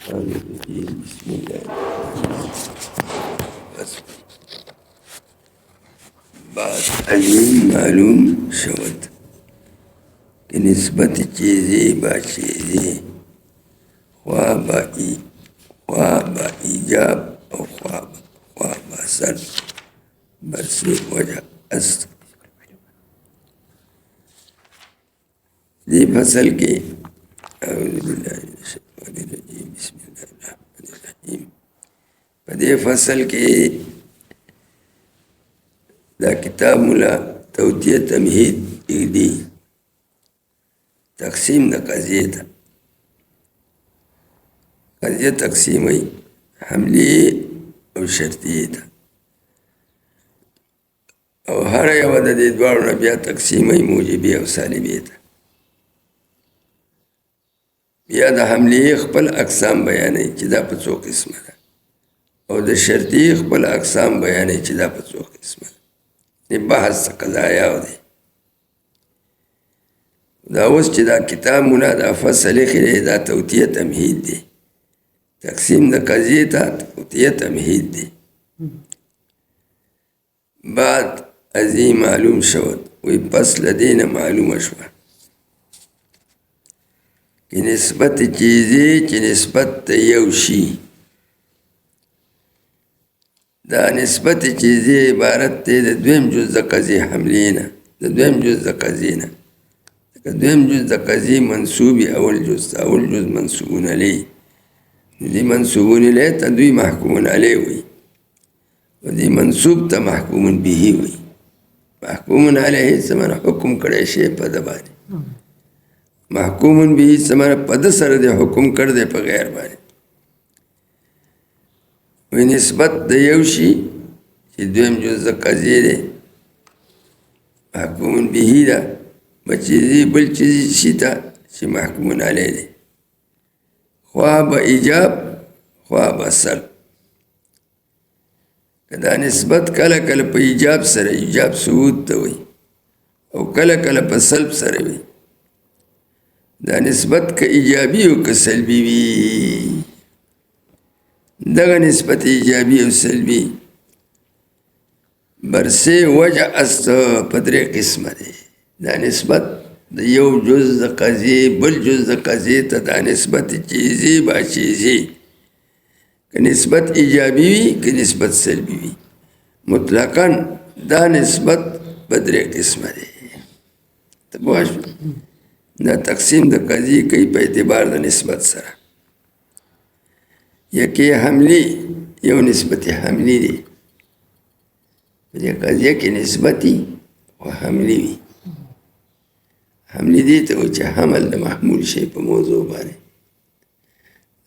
بسم الله بس بعد علم معلوم شود کہ نسبت چیزیں با چیزیں خواہ با ایجاب اور خواہ با سر بس وجہ است دی فصل کے اعوذ باللہ من الشیطان الرجیم بسم اللہ الرحمن الرحیم پدے فصل کے دا کتاب ملا توتیہ تمہید اگدی تقسیم دا قضیہ تا قضیہ تقسیم ای حملی اور شرطی تا اور ہر یو دا دے دوارو نبیہ تقسیم ای موجبی اور سالبی تا بیا دا حملی خپل اقسام بیانی چی دا پا څو قسمه دا او دا شرطی خپل اقسام بیانی چی دا پا څو قسمه دا بحث تا قضایاو دی دا اوس چې دا کتاب مولا دا فصل خیلی دا توتیه تمهید دی تقسیم دا قضیه تا توتیه تمهید دی بعد ازی معلوم شود وی پس لدین معلوم شود کہ نسبت چیزی چی نسبت یوشی دا نسبت چیزی عبارت تے دا دویم جز دا قضی حملینا دا دویم جز دا قضینا دویم جز دا قضی منصوبی اول جز منصوبون علی دی منصوبون علی تا دوی محکومون علی ہوئی و دی منصوب تا محکومون بیہی ہوئی محکومون علی سمن حکم کرے شے پا دبانی محکومن بھی سمارا پد سر دے حکم کر دے پا غیر بانی وی نسبت دا یوشی چی دویم جز دا قضیه دے محکومن بھی دا بچیزی بل چیزی شیطا چی محکومن علی دے خواہ با ایجاب خواہ با سلب دا نسبت کل کل پا ایجاب سر ایجاب ثبوت دا وی او کل کل پا سلب سر وی دا نسبت کا ایجابی و کا سلبی بھی دا نسبت ایجابی و سلبی برسے وجہ است پدر قسم دے دا نسبت دا یو جز دا قضی بل جز دا قضی تا دا نسبت چیزی با چیزی کہ نسبت ایجابی بھی کہ نسبت سلبی بھی مطلقاً دا نسبت پدر قسم دے تبواش دا تقسیم دا قضی کئی پہ اعتبار دا نسبت سرا یکی حملی یو نسبت حملی دی یہ قضیہ کی نسبتی و حملی بھی حملی دی تو چا حمل دا محمول شے پا موضوع بارے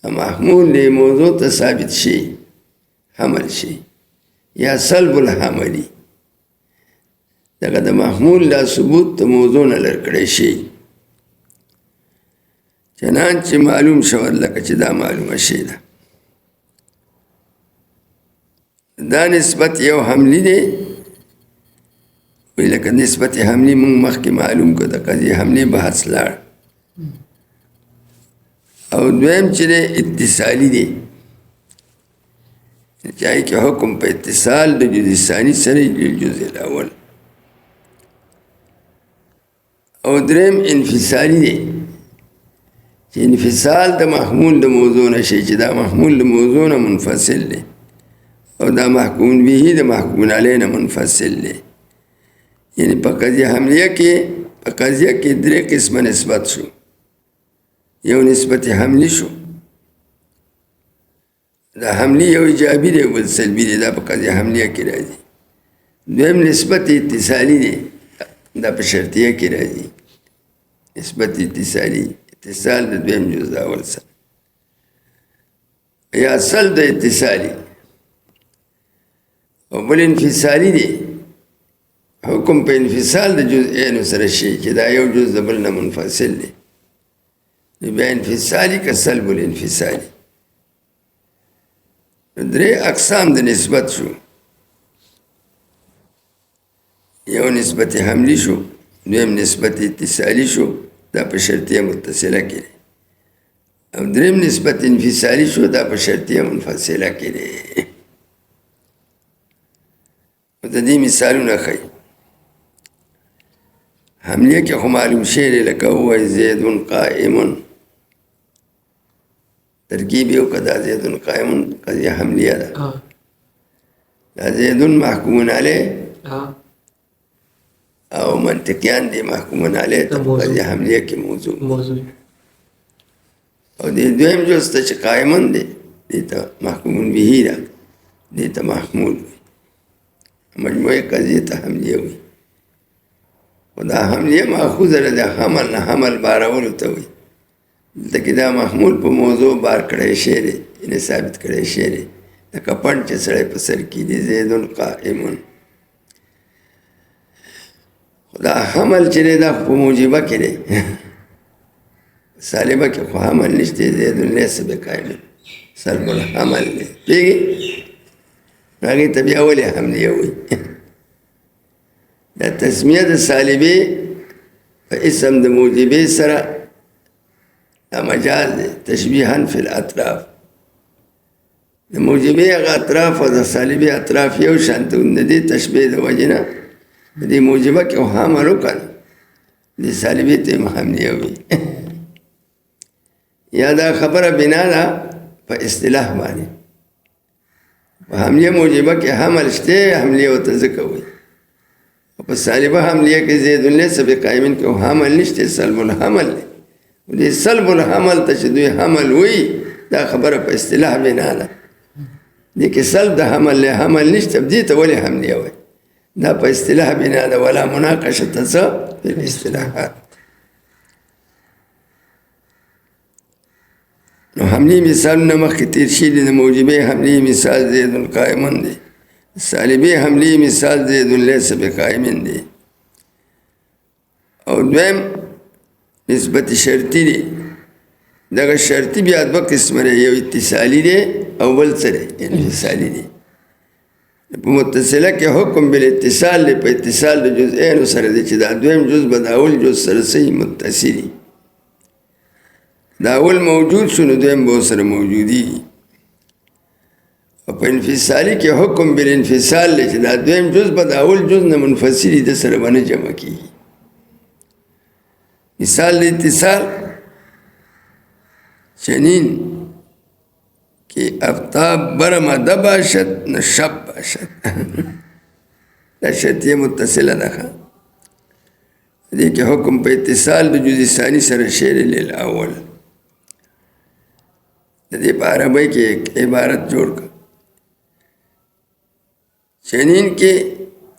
محمول دے موضوع تا ثابت شے حمل شے یا سلب الحملی دا محمول دا ثبوت تا موضوع نلر کرے شے چنانچہ معلوم شود لکا چی دا معلوم شئی دا نسبت یو حملی دے وی لکا نسبت حملی من مخ کی معلوم کو دا قضی حملی بحث لار او دویم چی دے اتصالی دے چاہی کہ حکم پہ اتصال دا جز ثانی سر جز الاول او دریم انفصالی دے کہ انفصال دا محمول دا موضوع نشے چی دا محمول دا موضوع نا منفصل لے اور دا محکوم بھی دا محکوم علینا منفصل لے یعنی پا قضیہ حملیہ کے درے قسم نسبت شو یو نسبت حملی شو دا حملی یو ایجابی دے و سلبی دے دا پا قضیہ حملیہ کی راجی دویم نسبت اتصالی دے دا پا شرطیہ کی راجی نسبت اتصالی اتصال دا دویم جز دا اول سر یا سل دا اتصالی او بل انفصالی دی حکم پہ انفصال دا جز اینو سر شئی کہ دا یو جز دا بلنا منفصل دی بیا انفصالی کا سلب الانفصالی درے اقسام دا نسبت شو یو نسبت حملی شو دویم نسبت اتصالی شو دا پا شرطیہ متصلہ کرے او دریم نسبت انفصالی شو دا په شرطیه منفصله کې دی. د دې مثالونه ښیي. حملیه کې خو معلوم شی دی لکه ووایي زید قائم، ترکیب یو که دا زید قائم قضیه حملیه ده. دا زید محکومون علیه او منطقیان دی محکومون علیه ته قضیه حملیه کې موضوع. او دې دویم جز ته چې قائمن دی دې ته محکومون بهی ده، دې ته محمول وي. مجموعی قضیه ته حملیه وي. خو دا حملیه ماخوذه ده د حمل نه، حمل بارولو ته وي. دلته کې دا محمول په موضوع بار کړی شی دی، یعنې ثابت کړی شی دی. لکه پنډ چې سړی په سر کېږي زید قائمون. خو دا حمل چې دی دا خو په موجبه کې دی، سالبه کې خو حمل نشته. زید لیس بقائم سلب الحمل دی، پوهېږي؟ هغې ته بیا ولې حملیه وایي؟ دا تسمیه د سالبې په اسم د موجبې سره دا مجاز دی تشبیحاً فی الاطراف. د موجبې هغه اطراف او د سالبې اطراف یو شان ته د دې تشبیه د وجې نه په دې موجبه کې حمل وکړه، دې سالبې ته یې حملیه وایي. یا دا خبره بنا ده په اصطلاح باندې. په حملیه موجبه کې حمل شته، حملیه ورته ځکه وایي. او په سالبه حملیه کې زید لیس بقائم کې حمل نشته، سلب الحمل دی. دې سلب الحمل ته چې دوی حمل وایي دا خبره په اصطلاح بنا ده. دې کې سلب د حمل له حمل نشته، دې ته ولې حملیه وایي؟ دا په اصطلاح بنا ده. ولا مناقشه څه په الاصطلاحات. نو حملی مثالونه مخکې تیر شي دي. د موجبې حملی مثال زید قائمن دی، سالبې حملی مثال زید لیس بقائمن دی. او دویم نسبت شرطی دی. دغه شرطی بیا دوه قسمه دی، یو اتصالی دی او بل څه دی انفصالی دی. په متصله کې حکم بالاتصال دی، په اتصال د جزئینو سره دی چې دا دویم جز به د اول جز سره صحیح متصلي. دا اول موجود شو نو دویم به ورسره موجودي. او په انفصالي کې حکم بالانفصال دی چې دا دویم جز به د اول جز نه منفصلي د سره به نه جمع کېږي. مثال د اتصال چنین که افتاب برمده باشد نه شب باشد. دا شرطیه متصله ده. دې کې حکم په اتصال د جزء ثانی سره شعر للاول. د دې په عربی کې عبارت جوړ کړه. چنین کې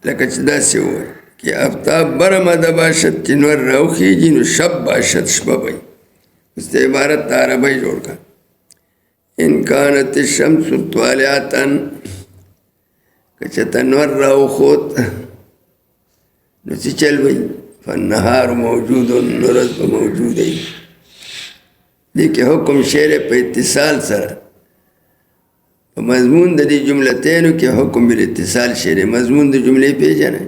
لکه چې داسې ووایي که افتاب برمده باشد چې نور راوخیږي نو شب باشد شپه به وي. اوس د عبارت د عربی جوړ کړه. ان کانت الشمس طالعة که چېرته نور راوخوت نو څه چل وي؟ فالنهار موجود، ورځ به موجوده وي. دې کې حکم شعر په اتصال سره په مضمون د دې جملتینو کې حکم بالاتصال شعر. مضمون د جملې پیژنئ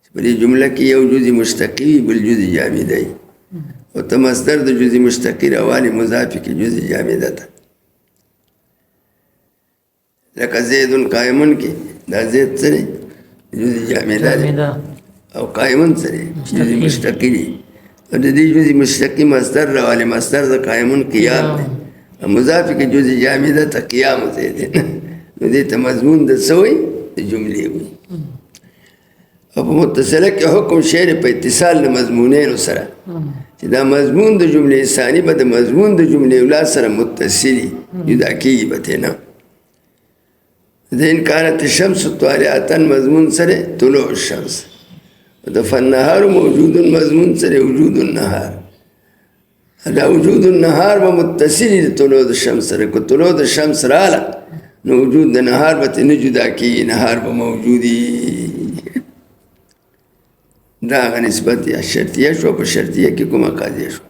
چې په دې جمله کې یو جزء مشتقي وي بل جزء جامده وي، او ته مصدر د جزء مشتقي راوالې مضافې کې جزء جامده ده. لکه زید قائمن کې دا زید څه دی؟ جزء جامده دی. او قائمن څه دی؟ جزء مشتقي دی. او د دې جزء مشتقي مصدر راوالې مصدر د قائمن قیام دی. مضافې کې جزء جامده ته قیام زید. نو دې ته مضمون د څه وایي؟ د جملې وایي. او په متصله کې حکم شعر په اتصال د مضمونینو سره چې دا مضمون د جملې ثاني به د مضمون د جملې اولا سره متصلي، جدا کېږي به ترې نه. د ان کانت الشمس طالعة مضمون سره طلوع الشمس. د فالنهار موجود مضمون سره وجود النهار. دا وجود النهار به متصلي د طلوع د شمس سره. که طلوع د شمس راله نو وجود د نهار به ترې نه جدا کېږي، نهار به موجودي. دا هغه نسبت یا شرطیه شو. په شرطیه کې کومه قاضیه شو؟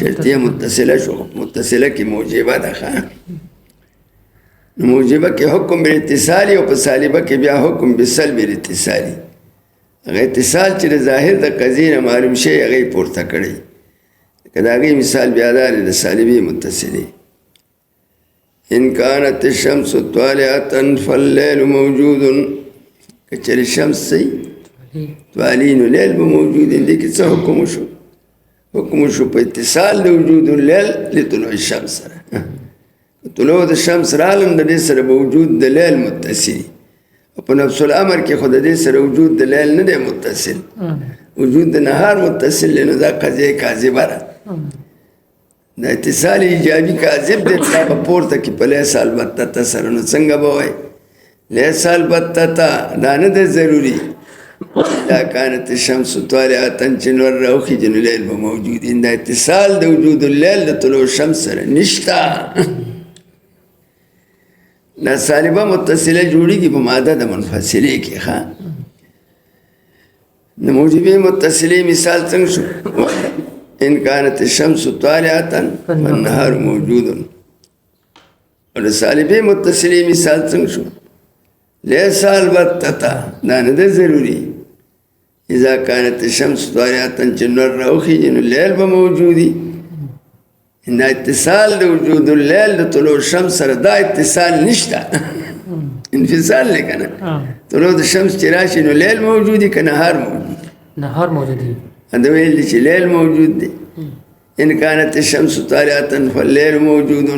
شرطیه متصله شو. متصله کې موجبه ده. نو موجبه کې حکم بالاتصالي او په سالبه کې بیا حکم بسلب الاتصالي. هغه اتصال چې د ظاهر د قضیې نه معلوم شي هغه یې پورته کړی. که د هغې مثال بیا دا دی د سالبې متصلې ان کانت الشمس طالعة فاللیل موجود که چېرې شمس صحیح طالع نو لیل به موجود دی. دې کې څه حکم وشو؟ حکم وشو په اتصال د وجود اللیل لطلوع الشمس سره. طلوع د شمس راغلم د دې سره به وجود د لیل متصل. په نفس الامر کې خو د دې سره وجود د لیل نه دی متصل، وجود د نهار متصل دی. نو دا قضیه کاذبه ده. دا اتصال ایجابي کاذب دی. دا به پورته کې په لیس البتة سره نو څنګه به وایي؟ لیس البتة دا نه دی ضروري. دا کانت الشمس طالعة چې نور راوخیږي نو لیل به موجود وي. دا اتصال د وجود اللیل د طلوع الشمس سره نشته. دا سالبه متصله جوړیږي په ماده د منفصلې کې. ښه د موجبې متصلې مثال څنګه شو؟ ان کانت الشمس طالعة فالنهار موجود. او د سالبې متصلې مثال څنګه شو؟ لیس البتة دا نه دی ضروري. اذا کانت الشمس طالعة چې نور راوخیږي نو لیل به موجود وي. دا اتصال د وجود اللیل د طلوع الشمس سره دا اتصال نشته. انفصال دی که نه؟ طلوع د شمس چې راشي نو لیل موجود دی که نهار موجود دی؟ نهار موجود دی. دا ویل دی چې لیل موجود دی. ان کانت الشمس طالعة فاللیل موجود.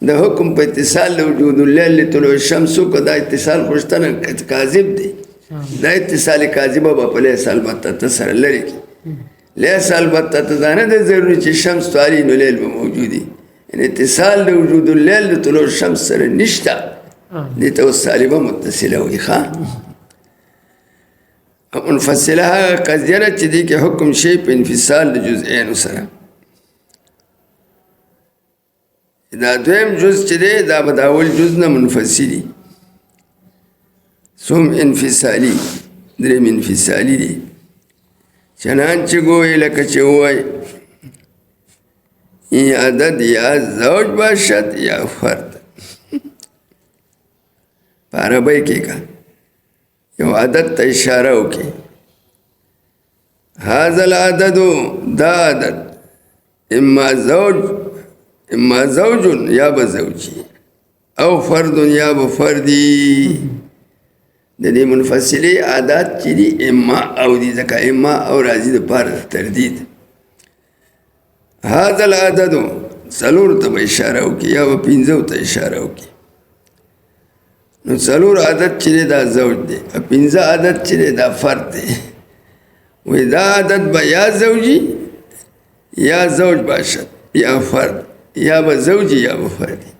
د حکم په اتصال د وجود اللیل لطلوع الشمس که دا اتصال خوشتنه کاذب دی. دا اتصال کاذبه به په لیس البتة سره لرې کړي. لیس البتة دا نه دی ضروري چې شمس طالع نو لیل به موجود وي. اتصال د وجود اللیل د طلوع الشمس سره نشته. دې ته اوس سالبه متصله وایي. ښه منفصله هغه قضیه ده چې دې کې حکم شي په انفصال د جزئینو سره. دا دویم جز چې دی دا به د اول جز نه منفصلي. څوم انفصالي؟ درېم انفصالي دی. چنانچه گوئی لکه چې ووایي این عدد یا زوج باشد یا فرد. په عربی کې که یو عدد ته اشاره وکړي، هذا العدد دا عدد اما زوج یا به زوجي او فرد یا به فردي. د دې منفصلې عادات چې دي اما او دي، ځکه اما او راځي د پاره د تردید. هذا العدد څلور ته به اشاره وکړي یا به پنځو ته اشاره وکړي. نو څلور عدد چې دی دا زوج دی، پنځه عدد چې دی دا فرد دی. وایي دا عدد به یا زوجي یا زوج باشد یا فرد یا به زوجي یا به فردي.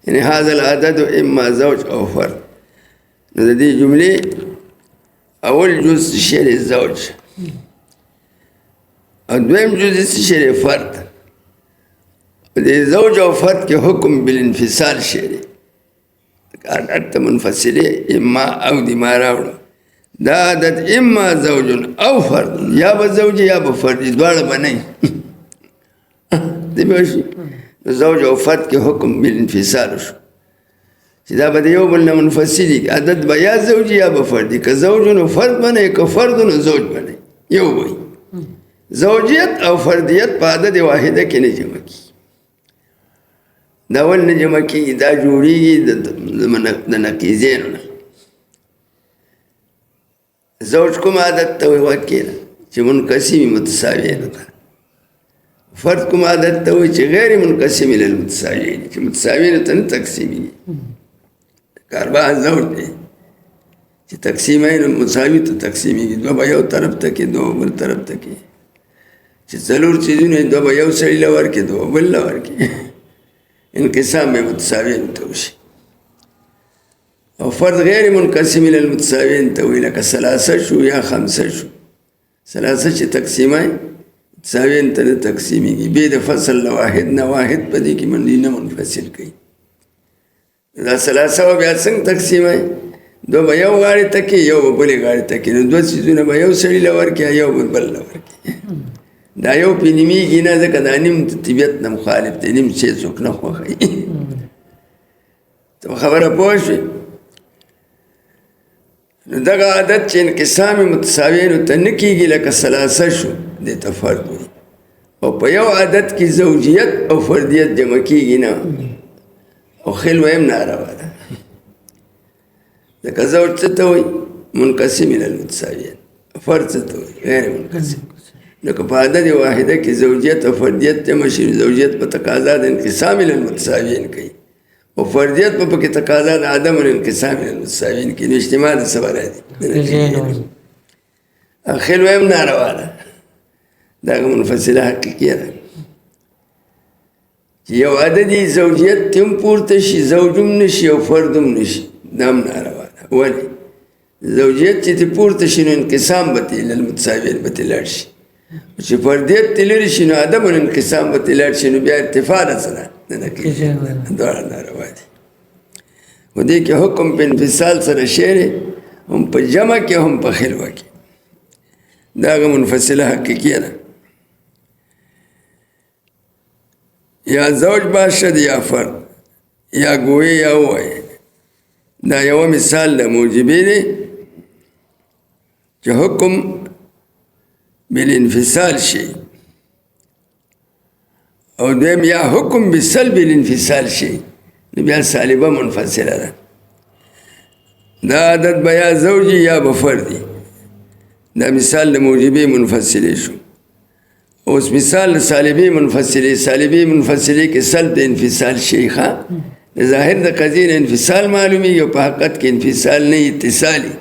یعنی هذا العدد اما زوج او فرد. نو د دې جملې اول جز شعر زوج او دویم جز شعر فرد. د زوج او فرد کې حکم بالانفصال شعر عدد منفصله اما او دی ما راوړو. دا عدد اما زوج او فرد یا به زوج یا به فرد دواړه به نه وي. دې به شي زوج او فرد کې حکم بالانفصال شو چې دا به د یو بل نه منفصلي. عدد به یا زوجي یا به فردي. که زوج نو فرد به نه وي، که فرد نو زوج به نه وي، یو به وي. زوجیت او فردیت په عدد واحده کې نه جمع کېږي. دا ول نه جمع کېږي، دا جوړېږي د نقیضینو نه. زوج کوم عدد ته وایي واقع ده چې منقسمي متساویینو ته. فرد کوم عدد ته وایي چې غیر منقسمي للمتساویین، چې متساویینو ته نه تقسیمېږي. کاربان زوج دی چې تقسیمین مساوي ته تقسیمېږي. دوه به یو طرف ته کې، دوه بل طرف ته کې. چې څلور څیزونه دوه به یو سړي له ورکړي، دوه بل له ورکړي. انقسام به متساویین ته وشي. او فرد غیر منقسم للمتساویین ته وایي، لکه ثلاثه شو یا خمسه شو. ثلاثه چې تقسیمای متساویین ته نه تقسیمېږي. بې د فصل له واحد نه واحد په دې کې منډي نه منفصل کوي. دا ثلاثه و بیا څنګه تقسیمای؟ دو به یو غاړې ته کې، یو به بلې غاړې ته کې. نو دوه څیزونه به یو سړي له ورکړي، یو به بل له ورکړي. دا یو پې نیمېږي نه، ځکه دا نیم طبیعت نه مخالف دی. نیم شی څوک نه خوښوي. ته خبره پوه شوې؟ نو دغه عادت چې انقسام متساویینو ته نه کېږي، لکه ثلاثه شو دې ته فرد وایي، او په یو عادت کې زوجیت او فردیت جمع کېږي نه او خلوه هم ناروا ده لکه زوج څه ته وایي منقسم الی المتساویین فرد څه ته وایي غیر منقسم نو که په عدد واحده کې زوجیت او فردیت جمع شي زوجیت په تقاضا د انقسام الی المتساویین کوي او فردیت په پکې تقاضا د عدم الانقسام الی المتساویین کوي نو اجتماع د څه راځي خلوه هم ناروا ده دا منفصله حقیقیه ده چې یو عددي زوجیت هم پورته شي زوجم نشي او فردم نشي دا هم ناروا ده ولې زوجیت چې پورته شي نو انقسام به تې للمتساویین به تې لاړ شي چې فردیت تې لرې شي نو عدم الانقسام به تې لاړ شي نو بیا ارتفاع ده څه ده نه کېږي دواړه ناروا دي خو دې کې حکم په انفصال سره شعر هم په جمع کې هم په خلوه کې دا هغه منفصله حقیقیه ده یا زوج باشد یا فرد یا گوی یا وای دا یو مثال د موجبی دی چې حکم بالانفصال شي او دویم یا حکم بسلب الانفصال شي نو بیا سالبه منفصله ده دا عدد به یا زوجی یا بفردی دا مثال د موجبی منفصله شو اوس مثال سالبی منفصله کې سلب د انفصال شي ښه ظاهر د قضیې انفصال معلومي او په حقیقت کې انفصال نه اتصالي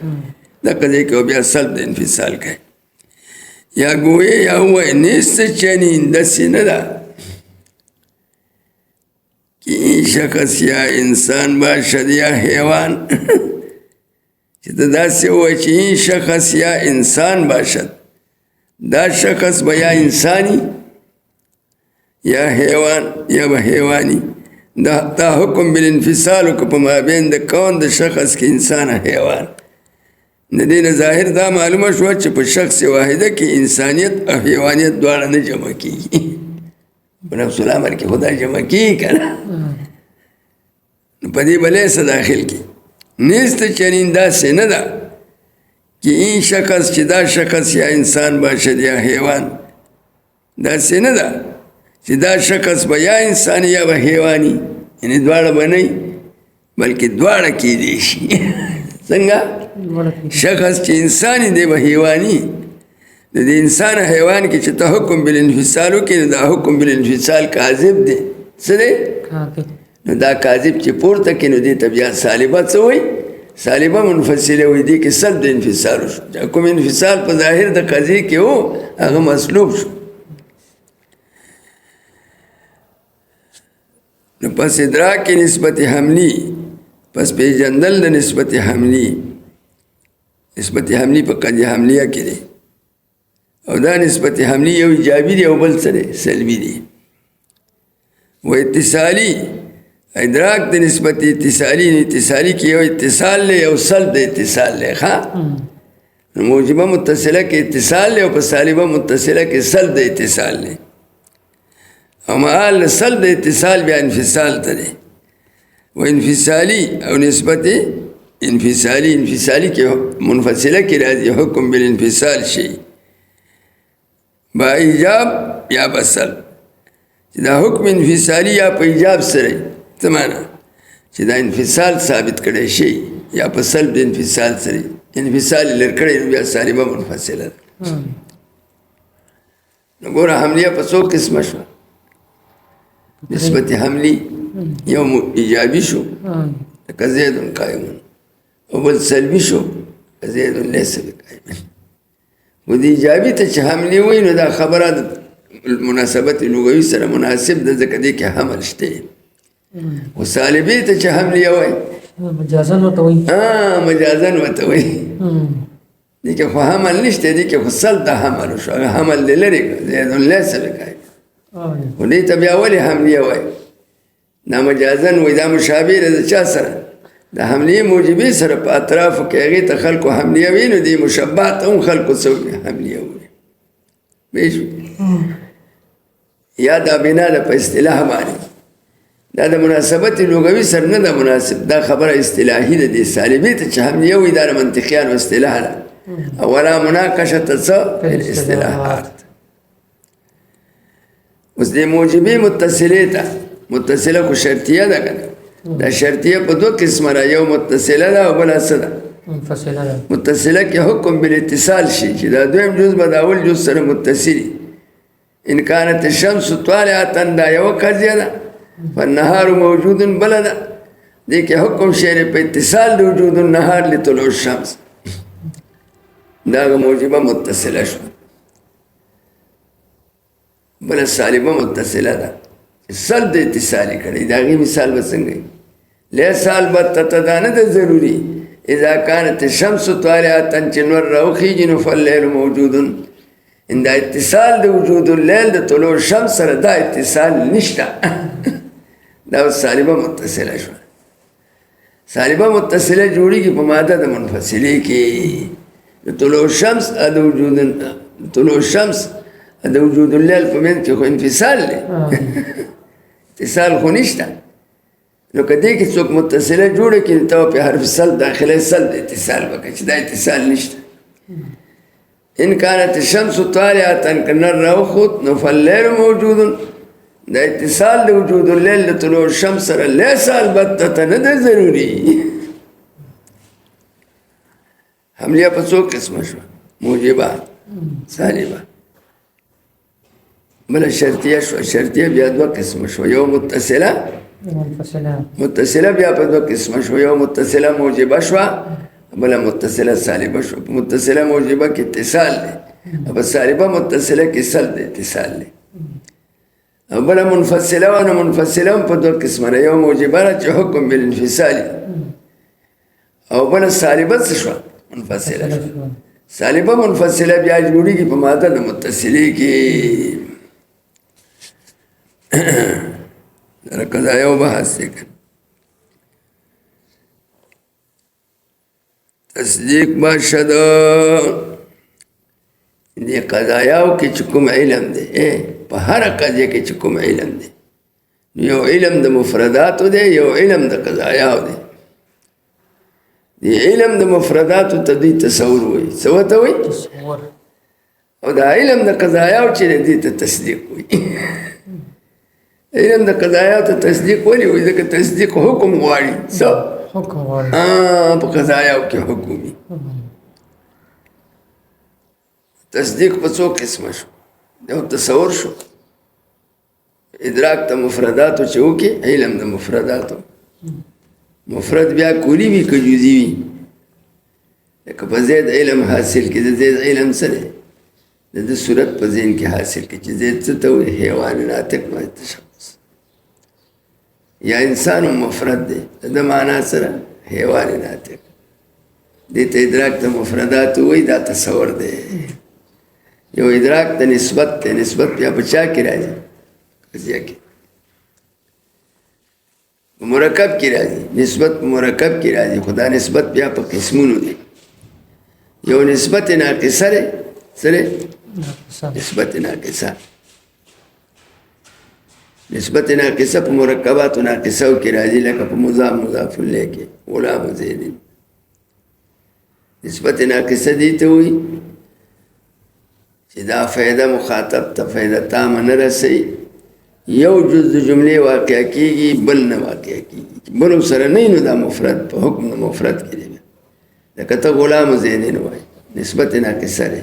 دا قضیې کې بیا سلب د انفصال کوي یا گوی یا هو نیست چنین دسی نه ده که این شخص یا انسان باشد یا حیوان چې ته داسې ووایې چې این شخص یا انسان باشد دا شخص به یا انسانی یا حیوان یا به حیوانی دا حکم بالانفصال که په مابین د کون د شخص کې انسان حیوان د دې نه ظاهر دا معلومه شوه چې په شخص واحده کې انسانیت او حیوانیت دواړه نه جمع کېږي په نفس الامر کې خدا جمع کېږي که نه نو په دې به لیسه داخل کې نیست چنین داسې نه ده که این شخص چې دا شخص یا انسان باشد یا حیوان داسې نه ده چې دا شخص به یا انسانی یا به حیوانی یعنی دواړه به نه بلکې دواړه کېدی شي څنګه شخص چې انسانی دی به حیوانی د دې انسان حیوان کې چې ته حکم بالانفصال وکړې نو دا حکم بالانفصال کاذب دی څه دی نو دا کاذب چې پورته کړي نو دې ته بیا سالبه څه وایي سالبه منفصله وایي دې کې سلب د انفصال شو کوم انفصال په ظاهر د قضیې کې و هغه مسلوب شو نو پس ادراک نسبت حملی پس پیژندل د نسبت حملی په قضیه حملیه کې دی او دا نسبت حملی یو ایجابي دی او بل څه دی سلبي دی و اتصالی ادراک د نسبت اتصالی کې یو اتصال دی او سلب د اتصال دی ښه موجبه متصله کې اتصال دی او په سالبه متصله کې سلب د اتصال دی او معال سلب د اتصال بیا انفصال ته دی و انفصالی او نسبت انفصالی کې منفصله کې راځي حکم بالانفصال شي با ایجاب یا بسل چې دا حکم انفصالی یا په ایجاب سره څه معنا چې دا انفصال ثابت کړی شي یا په سلب د انفصال سره انفصال لر کړی بیا سالبه منفصله نو ګوره حملیه په څو قسمه شو نسبت حملی یو ایجابي شو لکه زید قائمون او بل سلبي شو زید لیس بقائمون و دی ایجابي ته چې حملی وایي نو دا خبره د مناسبت لغوي سره مناسب ده ځکه دې کې حمل شته و سالبي ته چې حملی وایي مجازن ورته وایي مجازن ورته وایي دې کې خو حمل نشته دې کې خو سلب د حمل شو هغه حمل دې لرې زید لیس بقائمون و دې ته بیا ولې حملیه وایي دا مجازن وایي دا مشابه ده د چا سره د حملیه موجبې سره په اطرافو کې هغې ته خلکو حملیه وي نو دې مشبه ته هم خلکو څه وایي حملیه وایي پوه شوې یا دا بنا ده په اصطلاح باندې دا د مناسبت لغوي سره نه ده مناسب دا خبره اصطلاحي ده دې سالبې ته چې حملیه وایي دا د منطقیانو اصطلاح ده ولا مناقشه څه اصطلاحات اوس دې موجبې متصلې ته متصله خو شرطیه ده که نه دا شرطیه په دوه قسمه ده یو متصله ده او بله څه ده منفصله ده متصله کې حکم بالاتصال شي چې دا دویم جز به د اول جز سره متصلي ان كانت الشمس طالعة دا یو قضیه ده فالنهار موجود بله ده دې کې حکم شعر په اتصال د وجود النهار لطلوع الشمس دا موجبه متصله شو بله سالبه متصله ده سل د اتصالي کړي د هغې مثال به څنګه لیس البته دا نه ده ضروري اذا كانت الشمس طالعة چې نور راوخیږي نو فاللیل موجود ان دا اتصال د وجود اللیل د طلوع الشمس سره دا اتصال نشته دا سالبه متصله شو سالبه متصله جوړیږي په ماده د منفصلې کې طلوع الشمس د وجود طلوع الشمس د وجود اللیل په منځ کې خو انفصال دی اتصال خو نشته نو که دې کې څوک متصله جوړه کړي ته په حرف سل داخله سل د اتصال وکړي چې دا اتصال نشته ان كانت الشمس طالعة که نر راوخوت نو فاللیل موجود دا اتصال د وجود اللیل د طلوع الشمس سره لیس البته نه ده ضروري حملیه په څو قسمه شوه موجبه سالبه بله شرطیه شوه شرطیه بیا دوه قسمه شوه یو متصله متصله بیا په دوه قسمه شوه یو متصله موجبه شوه بله متصله سالبه شوه په متصله موجبه کې اتصال دی او په سالبه متصله کې سل دی اتصال دی او بله منفصله و نه منفصله هم په دوه قسمه ده یو موجبه ده چې حکم بالانفصال او بله سالبه څه شوه منفصله شوه سالبه منفصله بیا جوړیږي په ماده د متصلې کې لکه دا یو بحث دی تصدیق باشه ده دې قضایاو کې چې کوم علم دی په هره قضیه کې چې کوم علم دی یو علم د مفرداتو دی یو علم د قضایاو دی دی علم د مفرداتو ته دوی تصور وایي څه ورته وایي او دا علم د قضایاو چې دی ته تصدیق وایي علم د قضایاو ته تصدیق ولې وایي ځکه تصدیق حکم غواړي څه حکم غواړي په قضایاو کې حکم وي تصدیق په څو قسمه شو یو تصور شو ادراک ته مفرداتو چې وکړي علم د مفرداتو مفرد بیا کولی وي که جزئی وي لکه په زید علم حاصل کړي د زید علم څه دی د ده صورت په ذهن کې حاصل کړي چې زید څه ته وایي حیوان ناطق باید تشخص یا انسان مفرد دی د ده معنا سره حیوان ناطق دې ته ادراک ته مفرداتو وایي دا تصور دی یو ادراک ته نسبت ته نسبت بیا په چا کې راځي قضیه کې مرکب کی راځي نسبت مرکب کی راځي خدا نسبت بیا په قسمونو دي یو نسبت ناقصه ده سره نسبت ناقصه نسبت ناقصه په مرکبات ناقصه کې راځي لکه په مضاف مضاف الیه کې غلام زید نسبت ناقصه دي ته وي چې دا فائدہ مخاطب ته فائدہ تام نه رسي یو جز د جملې واقع کیږي بل نه واقع کیږي بل سره نه نو دا مفرد په حکم د مفرد کې دی لکه ته غلام زید نه وای نسبت ناقصه ده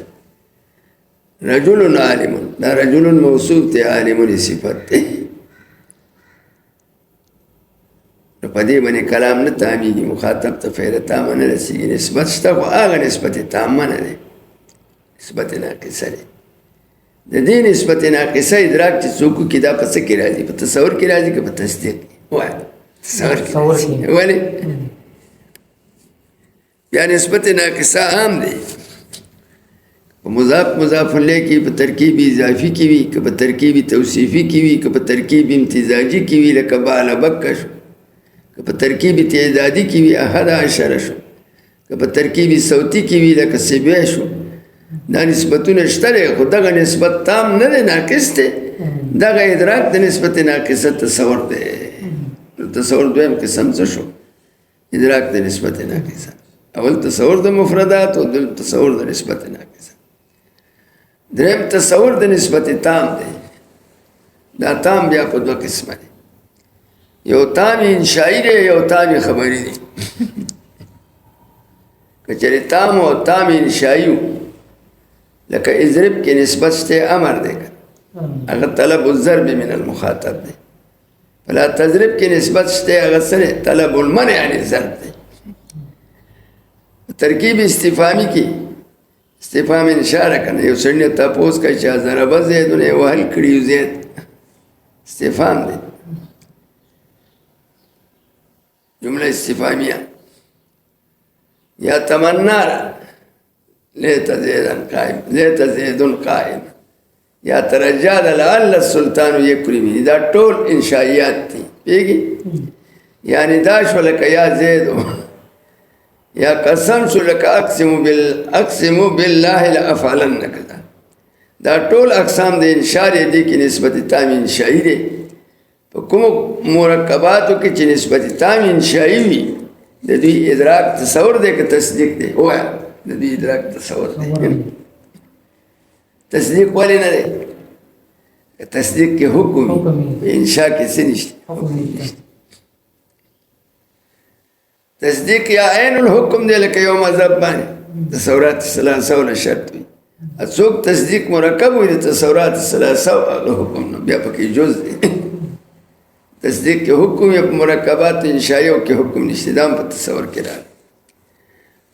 رجل عالم دا رجل موصوف ته عالم صفت ده په دې باندې کلام نه تامیږي مخاطب ته فائدہ تام نه رسیږي نسبت شته خو هغه نسبت تام نه ده نسبت ناقصه ده د دې نسبت ناقصه ادراک چې څوک کې دا پس کې راځي په تصور کې راځي که په تصدیق وای تصور کې ولې بیا نسبت ناقصه عام دی په مضاف مضاف الیه کې په ترکیب اضافي کې وي که په ترکیب توصیفي کې وي که په ترکیب امتزاجي کې وي لکه بالبک شو که په ترکیب تعدادي کې وي احد عشر شو که په ترکیب صوتي کې وي لکه سبع شو دا نسبتونه شته خو دغه نسبت تام نه دی ناقص دی دغه ادراک د نسبت ناقصه تصور دی تصور دویم قسم څه شو ادراک د نسبت ناقصه اول تصور د مفردات او دویم تصور د نسبت ناقصه دریم تصور د نسبت تام دی دا تام بیا په دوه قسمه دی یو تام انشائی دی یو تام خبری دی که چرې تام او تام انشائی لکه اضرب کې نسبت شته امر دی هغه طلب الضرب من المخاطب دی فلا تضرب کې نسبت شته هغه سره طلب المنع عن الضرب دی ترکیب استفهامی کې استفهام انشاء کنه یو سړی تاسو کوي چې ضرب زیدونه وهل کړیو زید استفهام دی جمله استفهامیه یا تمنا لیت زیدن قائم لیت زیدن قائم یا ترجا لعل السلطان یکرمی دا ټول انشائیات دي پیږي یعنی دا شو لکه یا زیدو یا قسم شو لکه اقسم بالله لافعلن کذا دا ټول اقسام د انشاء دي کې نسبت تام انشائی دي په کوم مرکباتو کې چې نسبت تام انشائی وي د دې ادراک تصور دی که تصدیق دی وایا د دې ادراک تصور دی تصدیق ولې نه دی تصدیق کې حکم انشاء کې څه نشته تصدیق یا عین الحکم دی لکه یو مذهب باندې تصورات ثلاثه ول شرط وي څوک تصدیق مرکب وي د تصورات ثلاثه له حکم نه بیا پکې جز دی تصدیق کې حکم یا مرکبات انشائیو کې حکم نشته دا په تصور کې راځي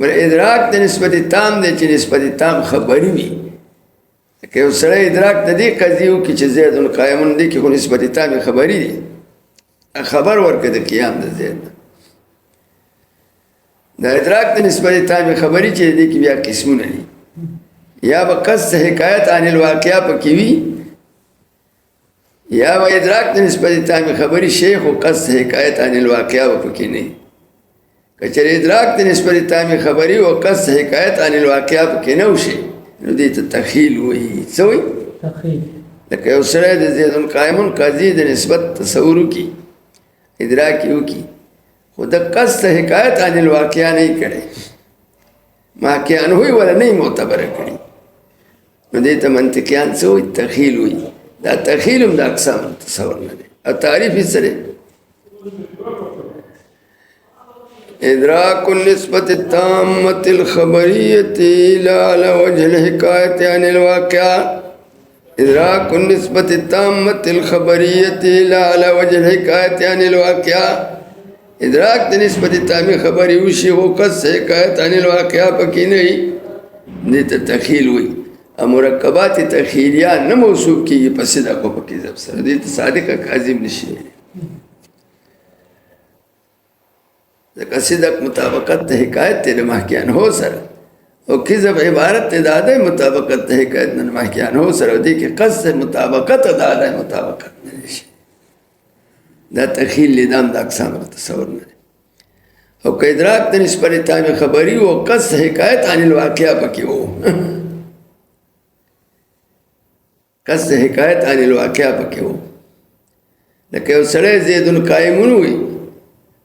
مر ادراک د نسبت تام دی چې نسبت تام خبري وي که یو سره ادراک د دې قضیو کې چې زید قائمون دی کې خو نسبت تام خبري دی خبر ورکړه د قیام د زید دا ادراک د نسبت تام خبري چې دې کې بیا قسمونه دي یا به قصد حکایت عن الواقعه پکې وي یا به ادراک د نسبت تام خبري شیخ او قصد حکایت عن الواقعه پکې نه کچره ادراک د نسبت تام خبري او قصد حکایت عن الواقعه پکې نه وشي نو دې ته تخیل وایي څه وایي تخیل لکه یو سره د زید قائمون قاضي د نسبت تصور کی ادراک یو کی خود قصد حکایت عن الواقعه نه کړي ما کې انوي ولا نه معتبر کړي نو دې ته منطقيان څه وایي تخیل وایي دا تخیل هم د اقسام تصور نه دی او تعریف یې سره ادراك النسبة التامة الخبرية لا على وجه الحكاية عن الواقع ادراك النسبة التامة الخبرية لا على وجه الحكاية عن الواقع ادراك النسبة التامة خبري وشي وقص حكاية عن الواقع پکې نه دي ته تخیل وي مرکبات تخیلیه نه موصوف کیږي په صدق او په کذب سره دي ته صادق کاذب نشي ځکه صدق مطابقت ته حکایت ته محکیان هو سره او کذب عبارت ته داده مطابقت ته حکایت نه محکیان هو سره دي کې قصد مطابقت داده مطابقت نشي دا تخیل لیدام د اقسام تصور نه او که ادراک د نسبت تام خبري او قصد حکایت عن الواقعه پکې وو قصد حکایت عن الواقعه پکې وو لکه یو سړی زید قائمون وي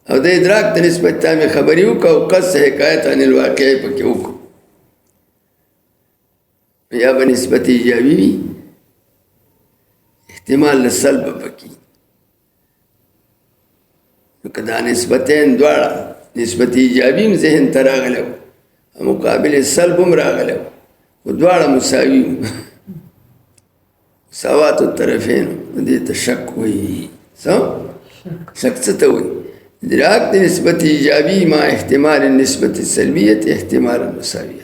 او د ادراک د نسبت تام خبري او قصد حکایت عن الواقعه پکې وو یا بنسبت ایجابي احتمال لسلب پکې کدا نسبتين دواړه نسبت ایجابي ذهن تراغلو مقابل سلب هم راغلو ودواړه مساوي سوات الطرفين دې ته شک وایي شک څه ته وایي ادراك نسبة ایجابي مع احتمال النسبة السلبية احتمال المساوية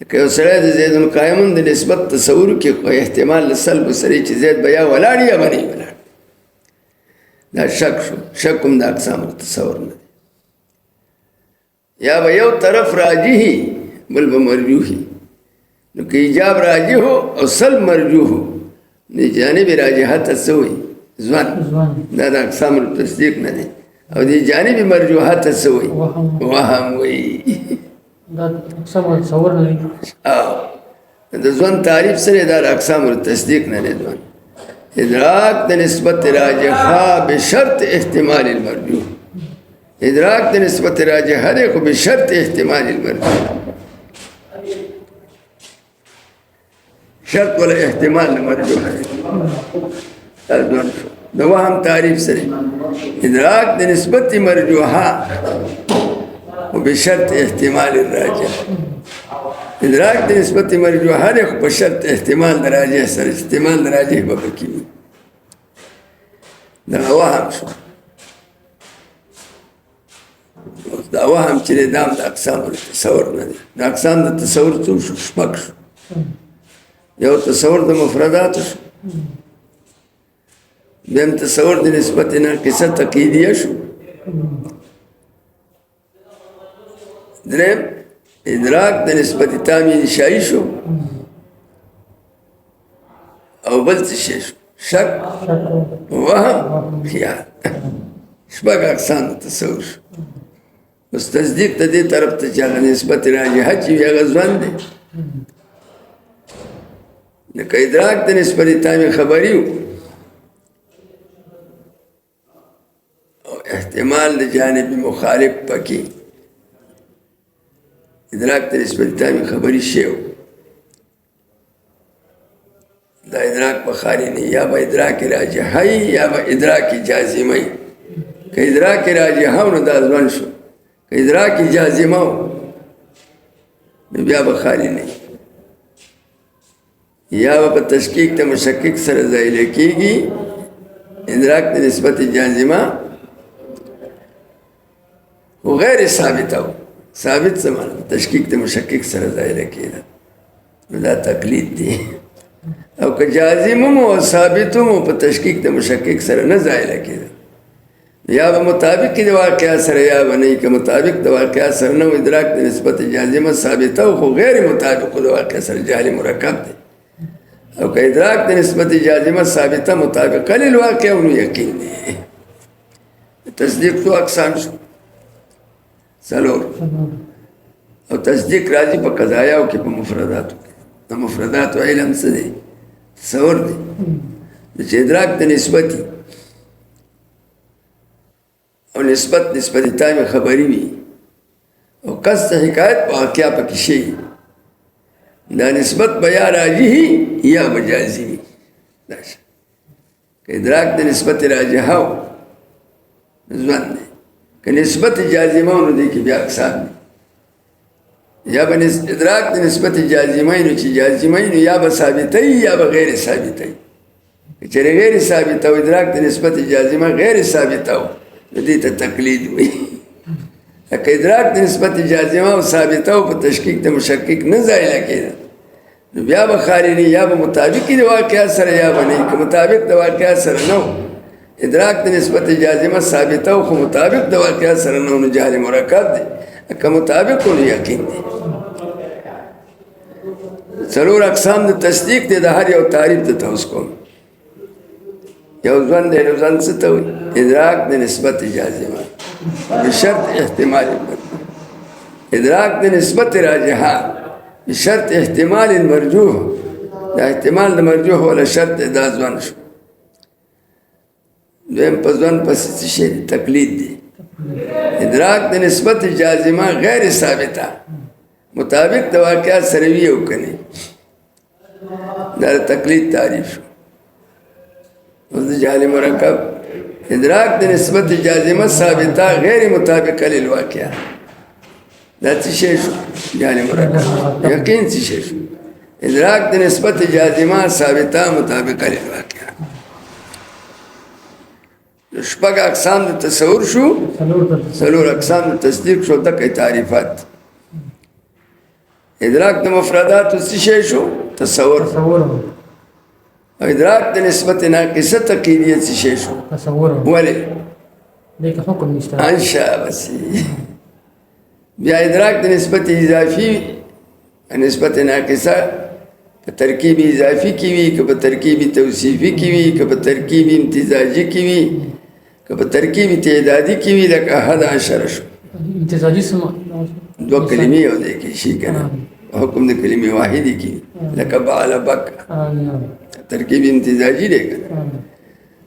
که یو سړی د زید قائمون د نسبت تصور کې احتمال لسلب سره چې زید بیا ولاړ یا باندې ولاړ دا شک شو شک هم د اقسام تصور نه یا به یو طرف راجحي بل به مرجوحي نو که ایجاب راجح او سلب مرجوح نه جانب راجحت څه وایي ځوان دا د اقسام تصدیق نه دی او دی جانب مرجوحات څه وایي وهم وایي دا اقسام تصور نه دی د ځوان تعریف سره دا اقسام تصدیق نه دی ځوان ادراک د نسبت راجحه بشرط احتمال المرجوح ادراک د نسبت راجحه ده خو بشرط احتمال المرجوح شرط ولا احتمال المرجوح دا ځوان شو د وهم تعریف سره ادراک د نسبت مرجوحه و بشرط احتمال الراجح ادراک د نسبت مرجوحه دی خو په شرط احتمال د راجح سره احتمال د راجح به پکې وي دا وهم شو دا وهم چې دی دا هم د اقسامو د تصور نه دی د اقسام د تصور څو شو شپږ شو یو تصور د مفرداتو شو دویم تصور د نسبت ناقصه تقییدیه شو دریم ادراک د نسبت تامی انشایی شو او بل څه شی شو شک وهم خیال شپږ اقسام د تصور شو اوس تصدیق ته دې طرف ته چې هغه نسبت راجحه چې وي هغه ځوان دی لکه ادراک د نسبت تامی خبري و او احتمال د جانب مخالف پکې ادراک د نسبت تامی خبري شی و دا ادراک بخاری نه یا به ادراک راجحه یا به ادراک جازمه که ادراک راجحه نو دا ځوان شو که ادراک جازمه نو بیا بخاری نه یا به تشکیک ته مشکک سره ظاهره کیږي ادراک د نسبت جازمه و غیر ثابته و ثابت څه معنی تشکیک ته مشکک سره ظاهره کیږي دا تقلید دی او که جازمم او ثابتم په تشکیک د مشکک سره نه ظاهره کیږي یا به مطابق د واقعیا سره یا به نه که مطابق د واقعیا سره نه ادراک د نسبت جازمه ثابته او خو غیر مطابق د واقعیا سره جهل مرکب دی او که ادراک د نسبت جازمه ثابته مطابقه للواقع نو یقین دی تصدیق تو اقسام شو څلور او تصدیق راځي په قضایاو کې په مفرداتو کې د مفرداتو علم څه دی تصور دی چې ادراک د نسبتي او نسبت تامی خبری وي او قصد حکایت په واقعیا پکې شي دا نسبت به یا راجحي یا به جازي وي که ادراک د نسبت راجحه و ځوان دی که نسبت جازمه نو دی کې بیا اقسام دی یا به ادراک د نسبت جازمه نو چې جازمه نو یا به ثابته یا به غیر ثابته که چېرې غیر ثابته و ادراک د نسبت جازمه غیر ثابته و نو دې ته تقلید وي که ادراک د نسبت جازمه او ثابته او په تشکیک د مشکک نه ظاهره کېده نو بیا به خاري نه یا به مطابق د واقعیا سره یا به نه که مطابق د واقعیا سره نه ادراک د نسبت جازمه ثابته او خو مطابق د واقعیا سره نه نو جهل مرکب دی که مطابق نو یقین دی څلور اقسام د تصدیق دی د هر یو تعریف ته اوس کوم یو ځوان دی نو ځان څه ته وایي ادراک د نسبت جازمه بشرط احتمال مرجوح ادراک د نسبت راجحه بشرط احتمال مرجوح دا احتمال د مرجوح ولا شرط دا ځوان شو دویم په ځوان پسې څه شی تقلید دی ادراک د نسبت جازمه غیر ثابته مطابق د واقعات سره وي او که نه دا تقلید تعریف شو اوس د جهل مرکب ادراک د نسبت جازمه ثابته غیر مطابقه للواقع دا څه شی شو جهل مرکب یقین څه شی شو ادراک د نسبت جازمه ثابته مطابقه للواقع شپږ اقسام د تصور شو څلور اقسام د تصدیق شو دغه تعریفات ادراک د مفردات څه شی شو تصور او ادراک د نسبت ناقصه تقییدیه څه شی شو تصور ولې دغه حکم نشته انشاء بسی بیا ادراک د نسبت اضافي نسبت ناقصه په ترکیب اضافي کې وي که په ترکیب توصیفي کې وي که په ترکیب امتزاجي کې وي که په ترکیب تعدادي کې وي لکه 11 شو امتزاجي سم دوه کلمې یو ځای کې شي که نه حکم د کلمې واحدې کې لکه بعل بک ترکیب امتزاجي دی که نه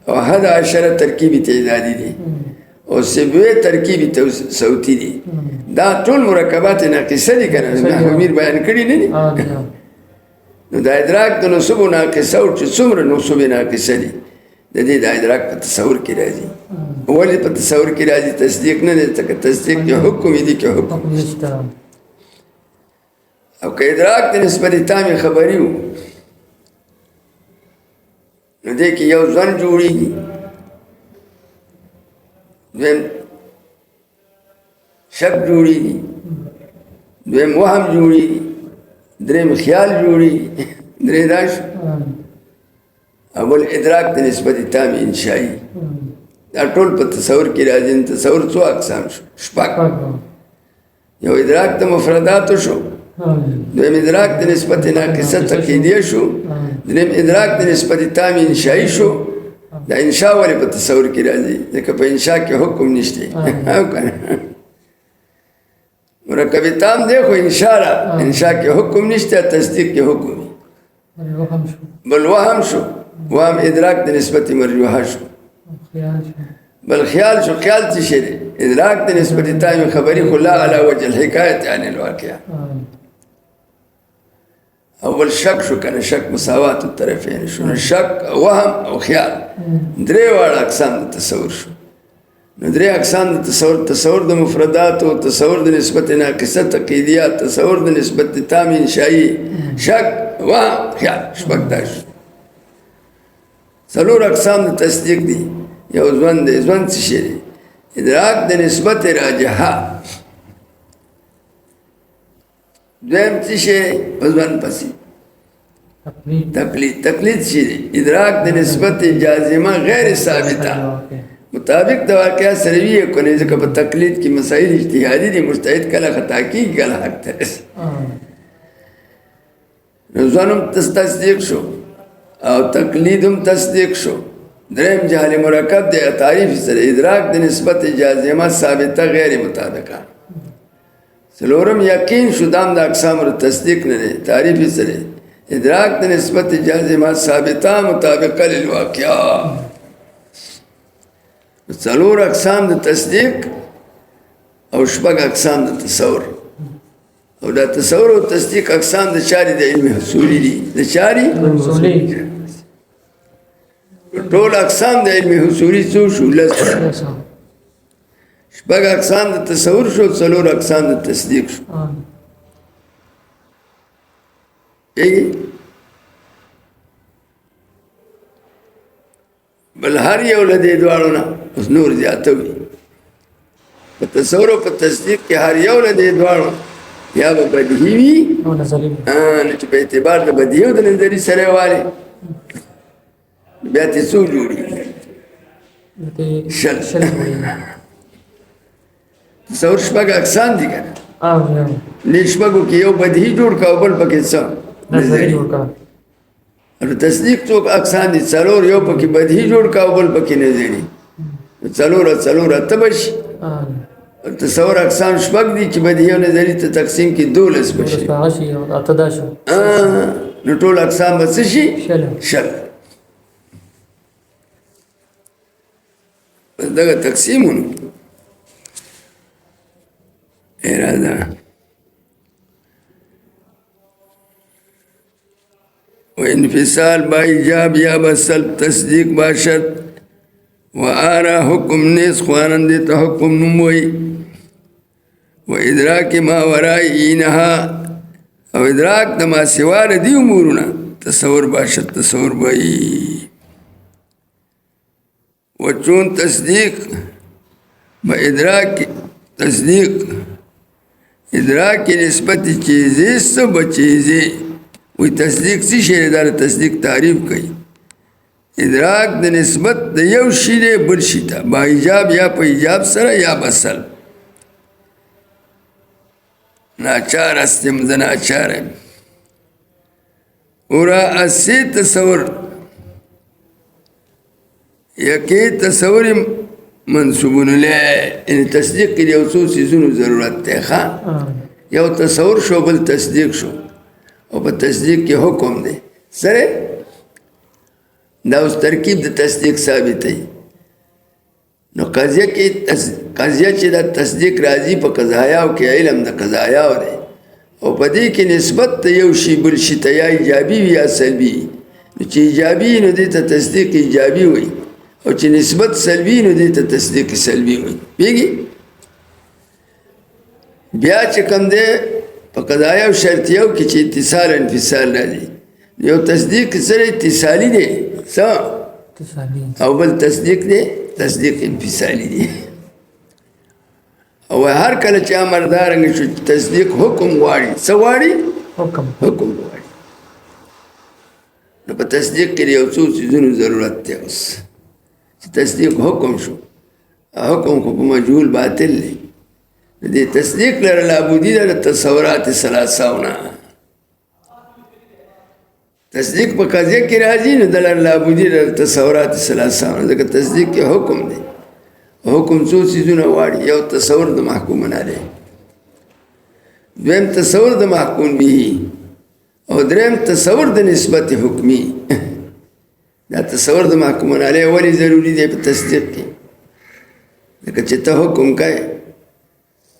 او 11 ترکیب تعدادي دی او سبوه ترکیب صوتی دی دا ټول مرکبات ناقصه دي که نه نحو امیر بیان کړي نه دي نو دا ادراک د نصب ناقصه او چې څومره نصب ناقصه دي د دې د ادراک په تصور کې راځي ولې په تصور کې راځي تصدیق نه دی ځکه تصدیق کې حکم دی کې حکم حکم نشته او که ادراک د نسبت تامې خبري وو نو دې کې یو ځان جوړېږي دویم شک جوړېږي دویم وهم جوړېږي دریم خیال جوړېږي درې دا شو اول ادراک د نسبت تامې انشائي دا ټول په تصور کې راځي تصور څو اقسام شو شپږ یو ادراک د مفرداتو شو دویم ادراک د نسبت ناقصه تقییدیه شو دریم ادراک د نسبت تامې انشائي شو دا انشاء ولې په تصور کې راځي ځکه په انشاء کې حکم نشته او کنه مرکب تام دی خو انشاء را انشاء کې حکم نشته تصدیق کې حکم بل وهم شو وهم ادراک د نسبت مرجوحه شو بل خیال شو خیال څه شی دی ادراک د نسبت تامې خبري خو لا علی وجه الحکایت عن الواقع اول شک شو کنه شک مساوات الطرفین شو نو شک وهم او خیال درې واړه اقسام د تصور شو نو درې اقسام د تصور د مفردات او تصور د نسبت ناقصه تقییدیه تصور د نسبت تام انشائي شک وهم خیال شپږ دا شو څلور اقسام د تصدیق دي یو ځوان دی ځوان څه شی دی ادراک د نسبت راجحه دویم څه شی په ځوان پسې تقلید شي دی ادراک د نسبت جازمه غیر ثابته مطابق د واقعه سره وی کنه ځکه په تقلید کې مسائل اجتهادي دي مجتهد کله خطا کیږي کله حق ته ځوانم تصدیق شو او تقلیدم تصدیق شو دریم جهل مرکب دی تعریف سره ادراک د نسبت جازمه ثابته غیر مطابقه څلورم یقین شو دام د اقسام رو تصدیق نه دی تعریف سره ادراک د نسبت جازمه ثابته مطابقه للواقعه څلور اقسام د تصدیق او شپږ اقسام د تصور او دا تصور او تصدیق اقسام د چاري د علم حصولي دي د چاري ټول اقسام د علم حصولي څو شو لس شپږ اقسام د تصور شو څلور اقسام د تصدیق شو بل هر یو له دې دواړو نه اوس نور زیاته وي په تصور او په تصدیق کې هر یو له دې دواړو یا به بدیهي وي نو چې په اعتبار د بدیهي او د نظري سره والي بیا ترې څو جوړي شل تصور شپږ اقسام دي که نه دې شپږو کې یو بدیهي جوړ کړه او بل پکې څه نظري تصدیق څو اقسام دي څلور یو پکې بدیهي جوړ کړه او بل پکې نظري څلور اته به شي تصور اقسام شپږ دي چې بدیهي او نظري ته تقسیم کې 12 بشي نو ټول اقسام به څه شي شل دغه تقسیمونه اراده و انفصال با ایجاب یا بسلب تصدیق باشد و آرا حکم نیز خوانن دیتا حکم نموئی و ادراک ما ورائی اینها او ادراک دا ما سوار دی امورنا تصور باشد تصور بائی و چون تصدیق با ادراک تصدیق ادراک کی نسبت چیزی سب چیزی وی تصدیق سی شیردار تصدیق تعریف کئی ادراک د نسبت د یو شی دی بل شی ته با ایجاب یا په ایجاب سره یا بسل ناچار استم د ناچار اورا اسی تصور یکی تصور منصوبون له ان تصدیق کې یو څو سيزونو ضرورت ده ښا یو تصور شو بل تصدیق شو او په تصدیق کې حکم دی سره دا اوس ترکیب د تصدیق ثابت دی نو قضیه کې قضیه چې د تصدیق راځي په قضایاو کې علم د قضایاو دی او په دې کې نسبت ته یو شی بل شی ته یا ایجابي یا سلبي چې ایجابي نو دې ته تصدیق ایجابي وي او چې نسبت سلبي نو دې ته تصدیق سلبي وي پیږي بیا چې کوم دی په قضایه او شرطیو کې چې اتصال انفصال راځي یو تصدیق سره اتصالي دی څه اتصالي او بل تصدیق دی تصدیق انفصالي دی او هر کله چې امر دارنګ شو تصدیق حکم غواړي څه غواړي حکم غواړي نو په تصدیق کې یو څو څیزونو ضرورت دی اوس چې تصدیق حکم شو حکم خو په مجهول باطل دی دې تصدیق لره لابودي د تصورات ثلاثهونه تصدیق په قضیه کې راځي نو د لره لابودي د تصورات ثلاثهونه ځکه تصدیق کې حکم دی حکم څو څیزونه غواړي یو تصور د محکوم علیه دویم تصور د محکوم به او دریم تصور د نسبت حکمی دا تصور د محکوم علیه ولی ضروری دی په تصدیق کې لکه چې ته حکم کوي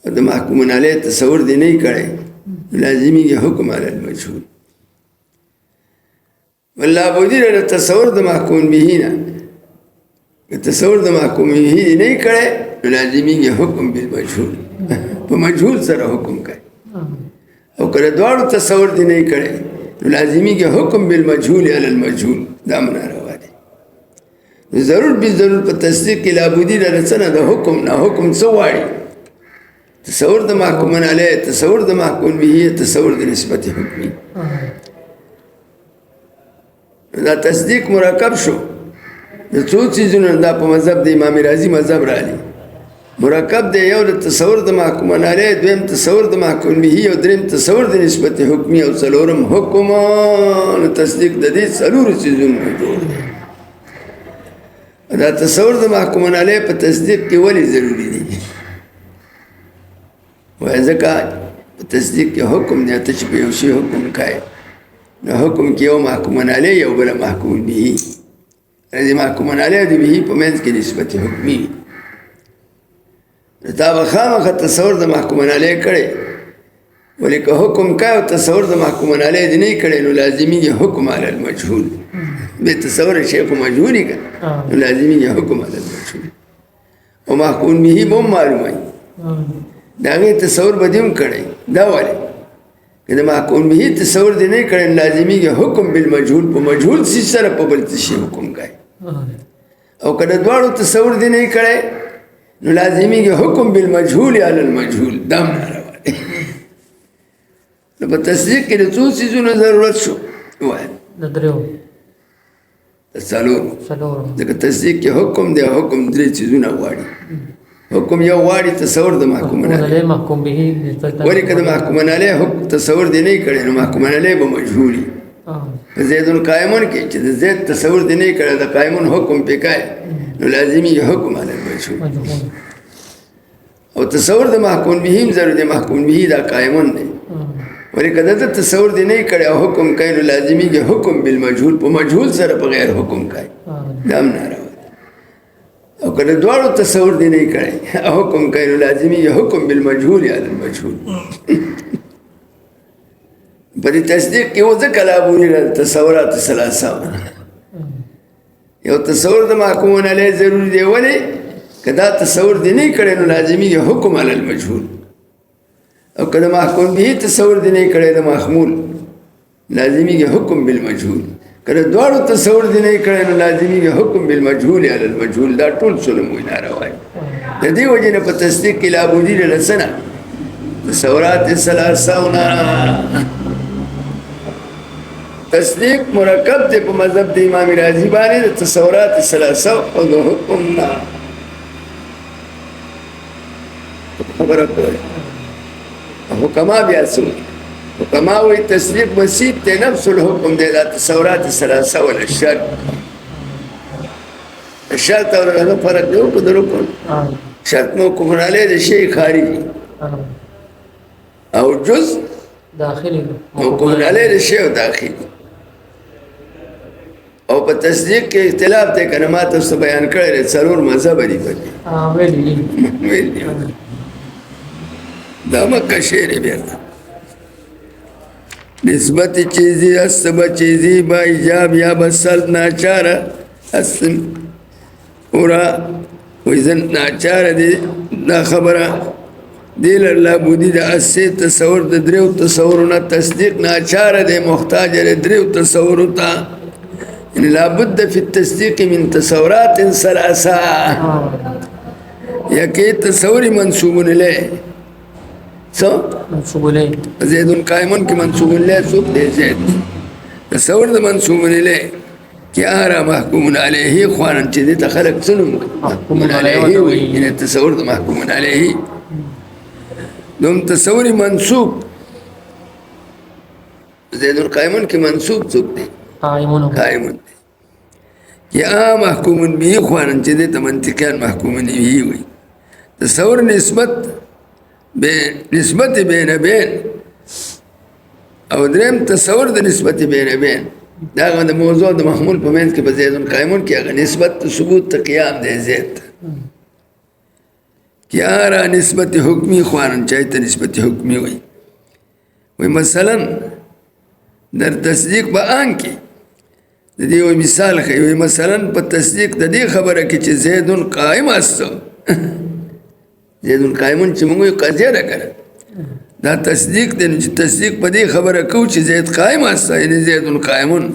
او د محکوم علیه تصور دی نه کړی لازمي کې حکم علی المجهول والله بودی له تصور د محکوم به نه تصور د محکوم به نه کړی لازمي کې حکم بالمجهول په مجهول سره حکم کوي او کله دواړو تصور دی نه کړي نو لازمي کې حکم بالمجهول علی المجهول دا معنا راوړي ضرور به ضرور په تصدیق کې لابودی رسنه د حکم نه حکم څه واړي تصور د محکوم علیه تصور د محکوم به تصور د نسبت حکمی دا تصدیق مرکب شو د څو چیزونو دا په مذهب د امام رازی مذهب رالی مرکب دی یو د تصور د محکوم علیه دویم تصور د محکوم به او دریم تصور د نسبت حکمی او څلورم حکم نو تصدیق د دې څلورو چیزونو جوړ دی دا تصور د محکوم علیه په تصدیق کې ولې ضروری دی وایي ځکه په تصدیق کې حکم دی ته چې په یو شي حکم کوي نو حکم کې یو محکوم علیه یو بل محکوم به دې محکوم علیه د به په منځ کې نسبت حکمی دا به خامخا تصور د محکوم علیه کړی ولی که حکم کوي او تصور د محکوم علیه دی نه کړی نو لازمي یې حکم علی المجهول بې تصور شی خو مجهولي که نو لازمي یې حکم علی المجهول او محکوم به به هم معلوموي د هغې تصور به دې هم کړی دا ولې که د محکوم به تصور دی نه کړی نو لازمي یې حکم بالمجهول په مجهول څیز سره په بل څه شي حکم کوي او که د دواړو تصور دی نه کړی نو لازمی کې حکم بالمجهول علی المجهول دام ناروا نو په تصدیق کې د څو څیزونو ضرورت شو وایي د دریو څلورو ځکه تصدیق کې حکم دی حکم درې څیزونه غواړي حکم یو غواړي تصور د محکوم علیه محکوم به ولې که د محکوم علیه تصور دی نه کړی نو محکوم علیه به مجهولي په زید القائمون کې چې د زید تصور دی نه کړی د قائمون حکم پې کوي نو لازمي حکم علی المجهول او تصور د محکوم به هم ضرور دی محکوم به دا قائمون دی ولی که دته تصور دی نه کړی او حکم کوي نو لازمي کې حکم بالمجهول په مجهول سره په غیر حکم کوي دا هم ناروا او که د دواړو تصور دی نه کړی او حکم کوي نو لازمي کې حکم بالمجهول علی المجهول په دې تصدیق کې و ځکه لابودي تصورات ثلاثه یو تصور د محکوم علیه ضروري دی ولې که دا تصور دی نه کړی نو لازمي یې حکم علی المجهول او که د محکوم به تصور دی نه کړی د محمول لازمي یې حکم بالمجهول که د دواړو تصور دی نه کړی نو لازمي یې حکم بالمجهول علی المجهول دا ټول ظلم وي ناروا د دې وجې نه په تصدیق کې لابودي رسنه تصورات ثلاثهونه تصدیق مرکب دی په مذهب د امام رازی باندې د تصورات ثلاثه او د حکم نه خبره کوي حکما بیا څه حکما وایي تصدیق بسیط دی نفس الحکم دی د تصورات ثلاثه والشرط شرط او هغه فرق دی په درکو شرط نو کومراله د شی خارجي او جز داخلي نو کومراله د شی داخلي او په تصدیق کې اختلاف دی کنه ما تاسو بیان کړی څلور مذهب دي پکې ویلي دا مکه شعر بیا نسبت چیزی است به چیزی با ایجاب یا بسلب ناچاره هستن اورا ویزن ناچاره دی دا خبره دیل اللہ بودی دا اسی تصور دا دریو تصورنا تصدیق ناچاره دی محتاج دی دریو تصورو تا یعنی لابد فی التصدیق من تصورات سلاسا یکی تصوری منصوبون لے سو منصوب إليه زید قائمون کی منصوبون لے سوک دے زید تصور دا منصوبون لے کہ آرا محکومن علیہی خوانن چیزی تا خلق سنم محکومن علیہی ہوئی یعنی تصور دا محکومن علیہی دوم تصوری منصوب زید القائمون کی منصوب سوک دے قائمون قائمون دے کہ محکومن بھی خوانن چیزی تا منطقیان محکومن بھی ہوئی تصور نسبت بین بین او درم تصور د نسبت بین بین دا غند موضوع د محمول په منځ کې په زید قائمون کې هغه نسبت ثبوت ته قیام دی زید کیا را نسبت حکمی خوانن چاہیے نسبت حکمی ہوئی وی مثلا در تصدیق با آن کی دی وی مثال خی وی مثلا په تصدیق د دې خبره کې چې زید قائم است زید قائمون چې موږ یې قضیه راکړه دا تصدیق دی چې تصدیق په دې خبره کو چې زید قائم است یعنی زید قائمون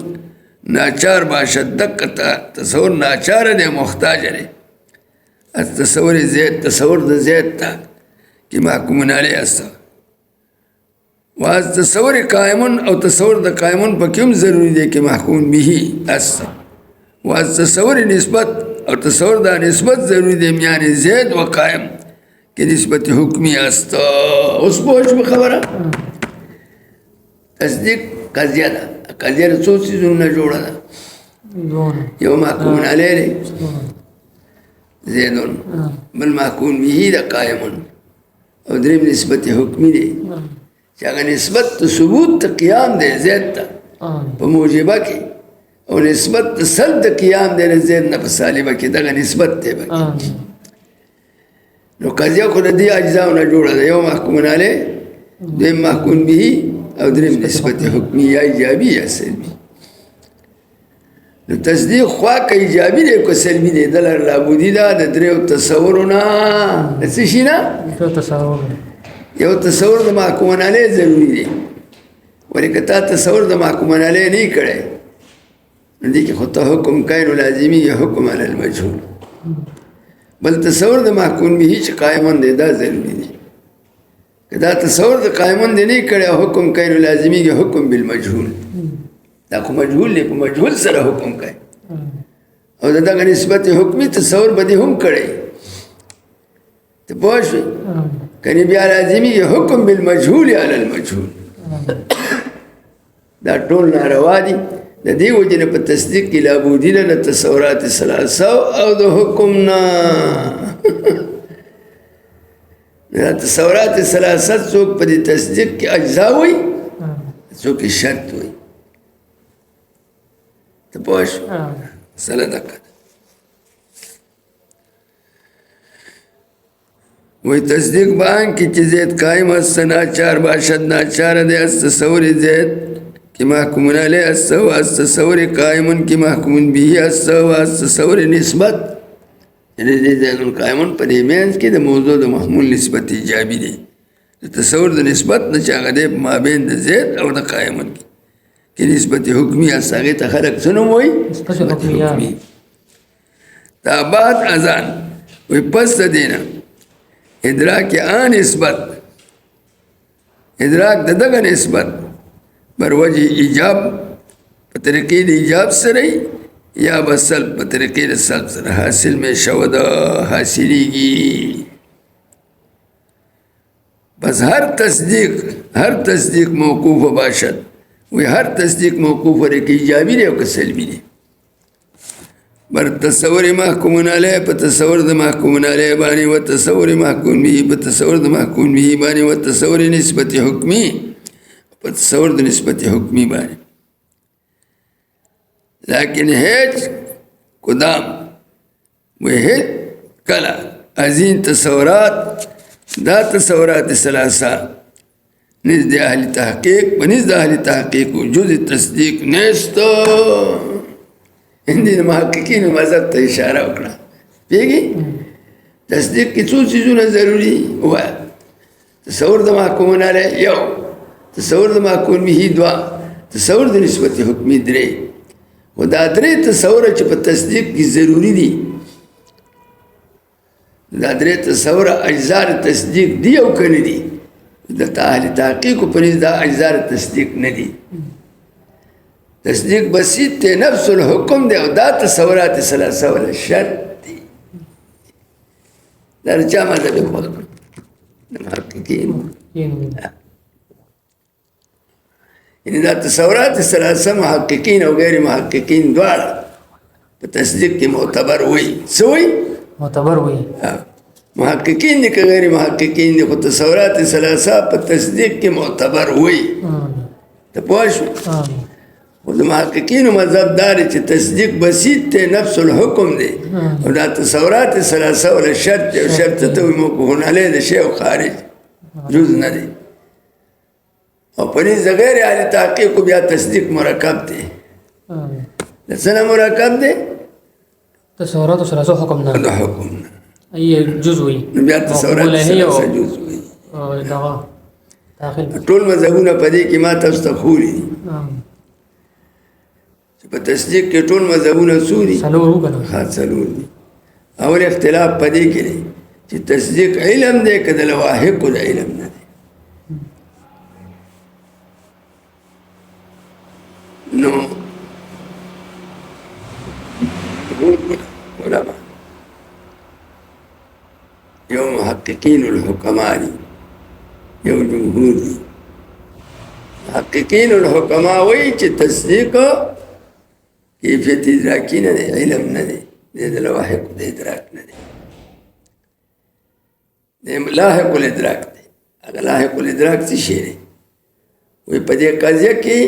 ناچار باشد دقتا تصور ناچار دی محتاج دی تصور زید تصور د زید تا کہ محکومن علیہ است واز تصور قائمون او تصور د قائمون په کوم ضروری دی کہ محکوم به است واز تصور نسبت او تصور د نسبت ضروری دی یعنی زید و قائم کہ نسبت حکمی است اوس په خبره تصدیق قضیه ده قضیه څو چیزونه جوړه ده یو محکومن علیہ دی زیدون بل محکوم به دا قائمون او دریم نسبت حکمی دی چاگه نسبت ثبوت تا قیام دی زید تا پا موجبہ کی او نسبت سلب دا قیام دی زید نا پا سالبہ کی دا نسبت دی باکی نو قضیہ خود دی اجزاؤنا جوڑا دا یو محکومن علیہ دریم محکوم به او دریم نسبت حکمی یا ایجابی یا سلبی تصدیق خواہ کا ایجابی دے کو سلبی دے دلر لابودی دا دریو تصورونا نسیشی نا یو تصور دا محکومن علیہ ضروری دے ولی کتا تصور دا محکومن علیہ نہیں کرے ندی کہ خودتا حکم کائن و لازمی یا حکم علی المجھول بل تصور دا محکوم بھی ہیچ قائمن دے دا ضروری دے کتا تصور دا قائمن دے نہیں کرے حکم کائن و لازمی یا حکم بالمجھول دا خو مجهول لی پا مجهول سر حکم کئی او دا نسبت حکمی تصور بدی هم کڑی تو پوشوی کنی بیا لازمی یہ حکم بالمجهول علی المجهول دا طول ناروا دی دا دی وجن پا تصدیق کی لابودی لنا تصورات سلاسو او دا حکمنا دا تصورات سلاست سوک پا دی تصدیق کی اجزا ہوئی سوک شرط ہوئی تو پوش سلا دکت وی تصدیق بان کی چی زید قائم است ناچار باشد ناچار دے است تصور زید کی محکومن علیہ است و است تصور قائمن کی محکومن بھی است و است تصور نسبت یعنی زید قائمن پر ایمینس کی دا موضوع دا محمول نسبت ایجابی دے تصور دا نسبت نچاگا دے مابین دا زید او دا قائمن کی کہ نسبت حکمی آساگی تا خلق سنم ہوئی نسبت حکمی تا بعد ازان وی پس دینا ادراک آن نسبت ادراک ددگا نسبت بر وجہ ایجاب پترقید ایجاب سرئی یا بسل پترقید سلب سر حاصل میں شودہ حاصلی گی بس ہر تصدیق موقوف باشد وی ہر تصدیق موقوف ہے کہ ایجابی دے او سلبی دے بر تصور محکومن علیہ پا تصور دا محکومن علیہ بانی و تصور محکوم بھی پا تصور دا محکوم بھی بانی و تصور نسبت حکمی پا تصور دا نسبت حکمی بانی لیکن ہیچ قدام وی ہیچ کلا عظیم تصورات دا تصورات سلاسہ نزد اهل تحقیق و نزد اهل تحقیق جز تصدیق نیست. هندي محققین مذهب ته اشاره وکړه پیږي تصدیق کې څو چیزونه ضروري و تصور د محکومونه لري یو تصور د محکوم به دوا تصور د نسبت حکمي درې و دا درې تصور چې په تصدیق کې ضروری دي دا درې تصور اجزار تصدیق دی او کنه دي د اهل تحقیق په نس دا اجزار تصدیق نه دي تصدیق بسیط ته نفس الحکم دی او دا تصورات ثلاثه ولا شرط دي درجه مذهب وخت محققین یعنی دا تصورات ثلاثه محققین او غیر محققین دواړه په تصدیق کې معتبر وي سوي معتبر وي محققین دي که غیر محققین دي خو تصورات ثلاثه په تصدیق کې معتبر وي ته پوه شو و د محققینو مذهب دار چې تصدیق بسیط ته نفس الحکم دی او دا تصورات ثلاثه ولا شرط او شرط ته وي موقوف علیه د شی او خارج جز نه دی او پنځ د غیر اهل تحقیق بیا تصدیق مرکب دی د څه مرکب دی تصورات ثلاثه حکم نه د حکم نه اي جزوي بیا تصورات ثلاثه جزوي دا داخل ټول مذهبونه په دې کې ما تاسو ته خوري په تصدیق کې ټول مذهبونه سوري څلور وګڼو ها څلور دي اول اختلاف په دې کې دی چې تصدیق علم دی که د لواحق د علم نه دی نو علماء یو محققین الحکماء دي یو جمهور دي محققین الحکماء وایي چې تصدیق کیفیت ادراکی نه دی علم نه دی د لواحق د ادراک نه دی د لاحق الادراک دی هغه لاحق الادراک څه شی دی وایي په دې قضیه کې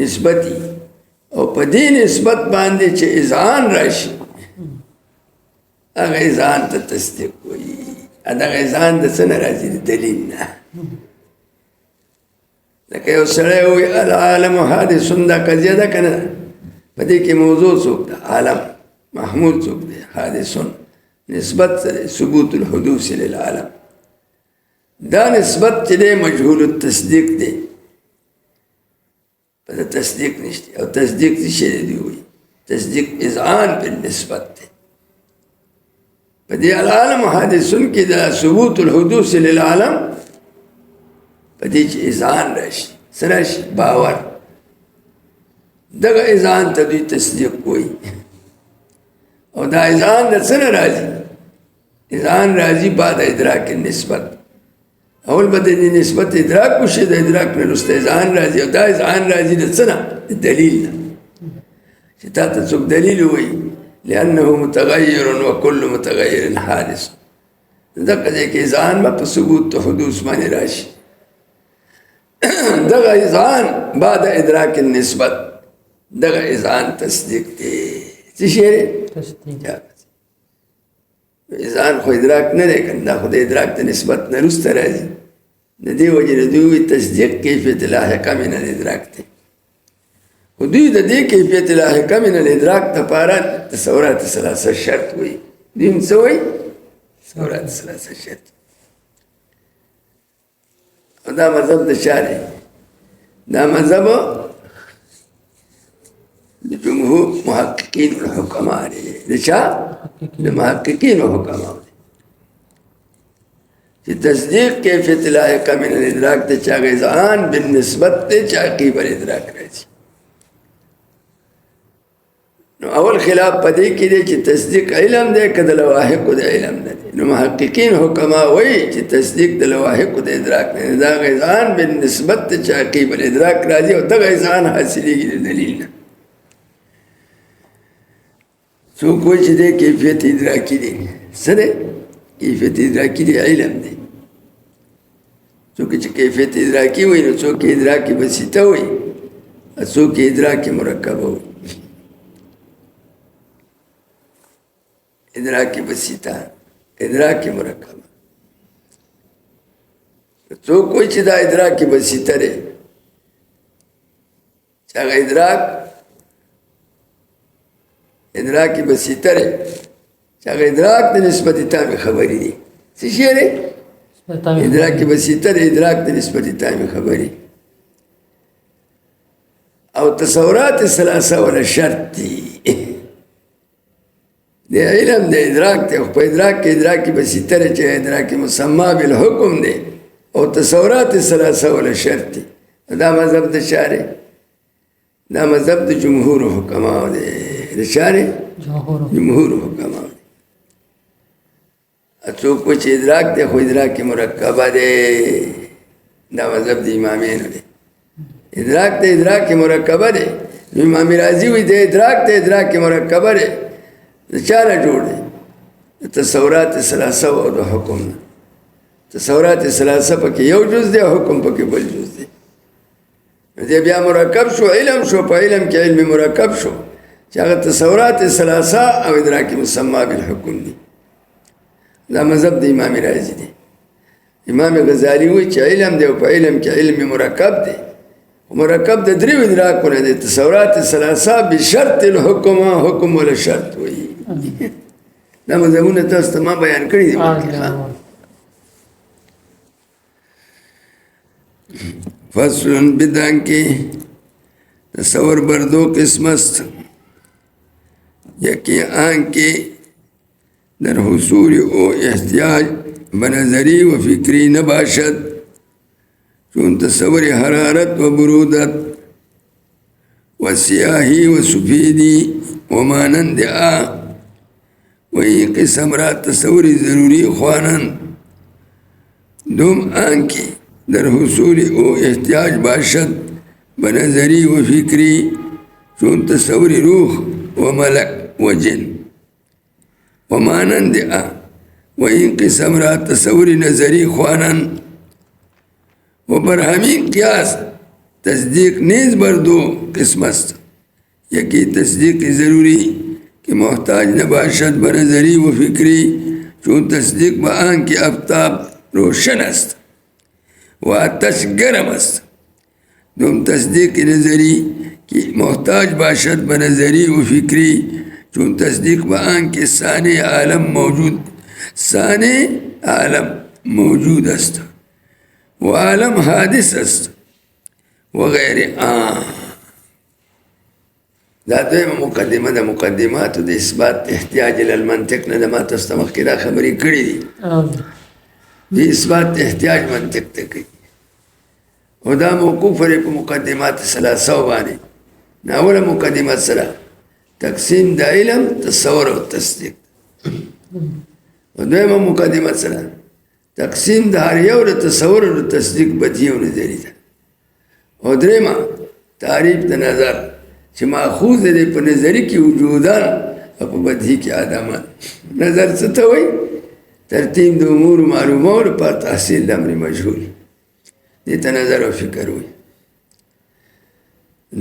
نسبتي او په دې نسبت باندې چې اذعان راشي هغه اذعان ته تصدیق وایي هغه اذعان د څه نه راځي د دلیل نه لکه یو سړی وایي العالم حادث دا قضیه ده که نه په دې کې موضوع څوک ده عالم محمود څوک دی حادثون نسبت سره ثبوت الحدوث للعالم دا نسبت چې دی مجهول التصدیق دی په تصدیق نشته او تصدیق څه شی دی وایي تصدیق اذعان بالنسبت دی په دې العالم حادثون کې دا ثبوت الحدوث للعالم په دې چې اذعان راشي څه راشي باور دغه اذعان ته دوی تصدیق کوي او دا اذعان د څه نه راځي اذعان راځي بعد ادراک نسبت اول به د نسبت ادراک وشي د ادراک نه وروسته اذعان راځي او دا اذعان راځي د څه نه د دلیل نه چې تا ته څوک دلیل وایي لأنه متغیر وكل متغیر حادث دغه ځای کې اذعان به په ثبوت حدوث باندې راشي دغه اذعان بعد ادراک النسبت دغه اذعان تصدیق دی څه شی دی تصدیق اذعان خو ادراک نه دی کنه دا خو د ادراک د نسبت نه وروسته راځي د دې وجې نه دوی تصدیق کیفیت لاحقه من الادراک دی خو دوی د دې کیفیت لاحقه من الادراک دپاره تصورات ثلاثه شرط وایي دوی هم څه وایي تصورات ثلاثه شرط او دا مذهب د چا دی دا مذهب د جمهور محققین الحکماء دی د چا د محققین الحکماء دی چې تصدیق کیفیت لاحقه من الادراک د چا اذعان بالنسبت دی چې عقیب الادراک راځي نو اول خلاف پدې کې دی چې تصدیق علم دی که د لواحق د علم نه دی نو محققین حکما وایي چې تصدیق د لواحق د ادراک نه دی دا اذعان بالنسبت دی چې عقیب الادراک راځي او دغه اذعان حاصلېږي د دلیل نه څوک وایي چې دی کیفیت ادراکي دی څه دی کیفیت ادراکي دی علم دی څوک چې کیفیت ادراکي وایي نو څوک ادراکي بسیطه وایي څوک ادراکي مرکبه وایي ادراکی بسیطه ادراکی مرکبه څوک وایي چې دا ادراک بسیطه دی چې هغه ادراک بسیطه دی چې هغه ادراک د نسبت تامې خبرې دي څه شی دی ادراک بسیطه دی ادراک د نسبت تامې خبرې او تصورات ثلاثه ولا شرط دي د علم د ادراک ته په ادراک کې ادراک بسیطه دی چې ادراک مسمى بالحکم دی او تصورات ثلاثه ولا شرط دي دا مذهب د شارع دا مذهب د جمهور حکماو دی د شارع جمهور حکماو دی څوک چې ادراک دی خو ادراک مرکبه دی دا مذهب د امامینو دی ادراک ته ادراک مرکبه دی امام رازی وی دی ادراک ته ادراک مرکبه دی د چا نه جوړ دی تصورات ثلاثه او د حکم نه تصورات ثلاثه پکې یو جز دی حکم پکې بل جز دی دې بیا مرکب شو علم شو په علم کې علم مرکب شو چې هغه تصورات ثلاثه او ادراک مسمى بالحکم دی دا مذهب د امام رازی دی امام غزالی وی چې علم دی او په علم کې علم مرکب دی مرکب د دریو ادراکونه دی تصورات ثلاثه بشرط الحکم حکم ولا شرط وی دا مذهبونه تاسو ته ما بیان کړی دي فصل بدان کې تصور بر دو قسم است یکی آن کې در حصول او احتیاج بنظری و فکری نباشد چون تصور حرارت و برودت و سیاہی و سفیدی و مانند و این قسم را تصور ضروری خوانند دوم آن کی در حصول او احتیاج باشد بنظری و فکری چون تصور روح و ملک و جن و مانند و این قسم را تصور نظری خوانند و بر همین قیاس تصدیق نیز بر دو قسم است یکی تصدیق ضروری کہ محتاج نباشد بنظری و فکری چون تصدیق با آن کی آفتاب روشن است و آتش گرم است دوم تصدیق نظری کی محتاج باشد بنظری و فکری چون تصدیق با آن کی ثانی عالم موجود است و عالم حادث است وغیر دا دویم مقدمه د مقدماتو د اثبات احتیاج للمنطق نه د ما تاسو ته مخکې دا خبرې کړي دي د اثبات احتیاج منطق ته کوي او دا موقوف لري په مقدمات ثلاثه باندې ناوله مقدمه سره تقسیم د علم تصور او تصدیق او دویمه مقدمه سره تقسیم د هر یو د تصور او تصدیق بدیع او نظری ده او دریمه تعریف د نظر چې ماخوذ دی په نظری کې وجودان او په بدیع کې عدمان نظر څه ته وایي ترتیب د امور معلومات پر تحصیل د امر مجهول دې ته نظر او فکر وایي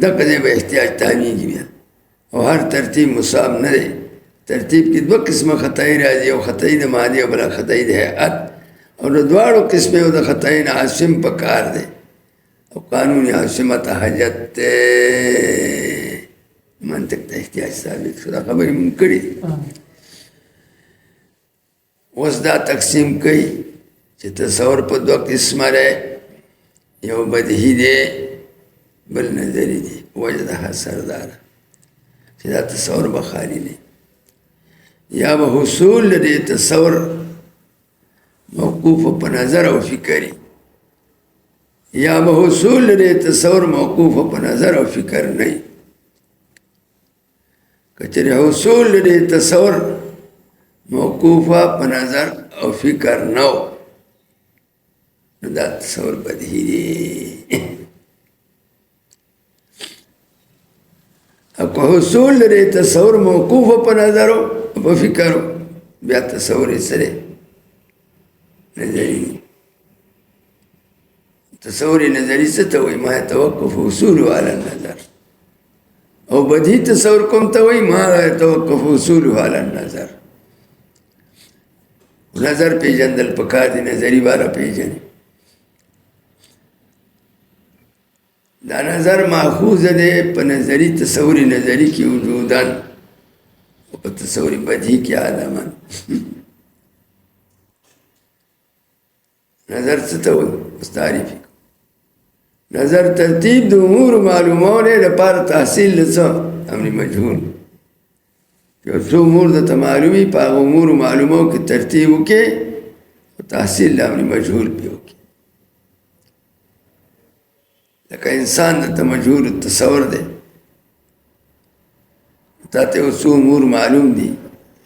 دغه ځای به احتیاج تامیږي بیا او هر ترتیب مصاب نه دی ترتیب کې دوه قسمه خطای راځي او خطای د مادي او بل خطای د هيئت او د دواړو قسمه د خطای نه عاصم پکار دی او قانوني عاصمت حاجت منطق ته احتیاج ثابت شو دا خبرې مونږ کړې اوس دا تقسیم کوي چې تصور په دوه قسمه دی یو بدیهي دی بل نظری دی وجه د حاصل داره چې دا تصور به خالی نه یا به حصول لري تصور موقوف په نظر او فکر یا به حصول لري تصور موقوف په نظر او فکر نه کچره حصول لري تصور موقوف په نظر او فکر نه دا تصور بدیهی دی او که حصول لري تصور موقوف په نظر او په فکر بیا تصور سره نظری تصور نظری څه ته وایي ما توقف حصول على النظر او بدیهی تصور کوم ته وایي ما توقف حصول على النظر نظر پیژندل پکار دی نظری والا پیژني دا نظر ماخوذ دی په نظری تصوری نظری کې وجودان او په تصوری بدیهی کې عالمان نظر څه ته وایي اوس تعریفي نظر ترتیب د امور معلومونه لپاره تحصیل څه امر مجهول یو څو امور درته معلومي په هغه امور معلومو کې ترتیب وکړي او تحصیل د امر مجهول پې وکړي لکه انسان درته مجهول تصور دی تا ته یو څو امور معلوم دي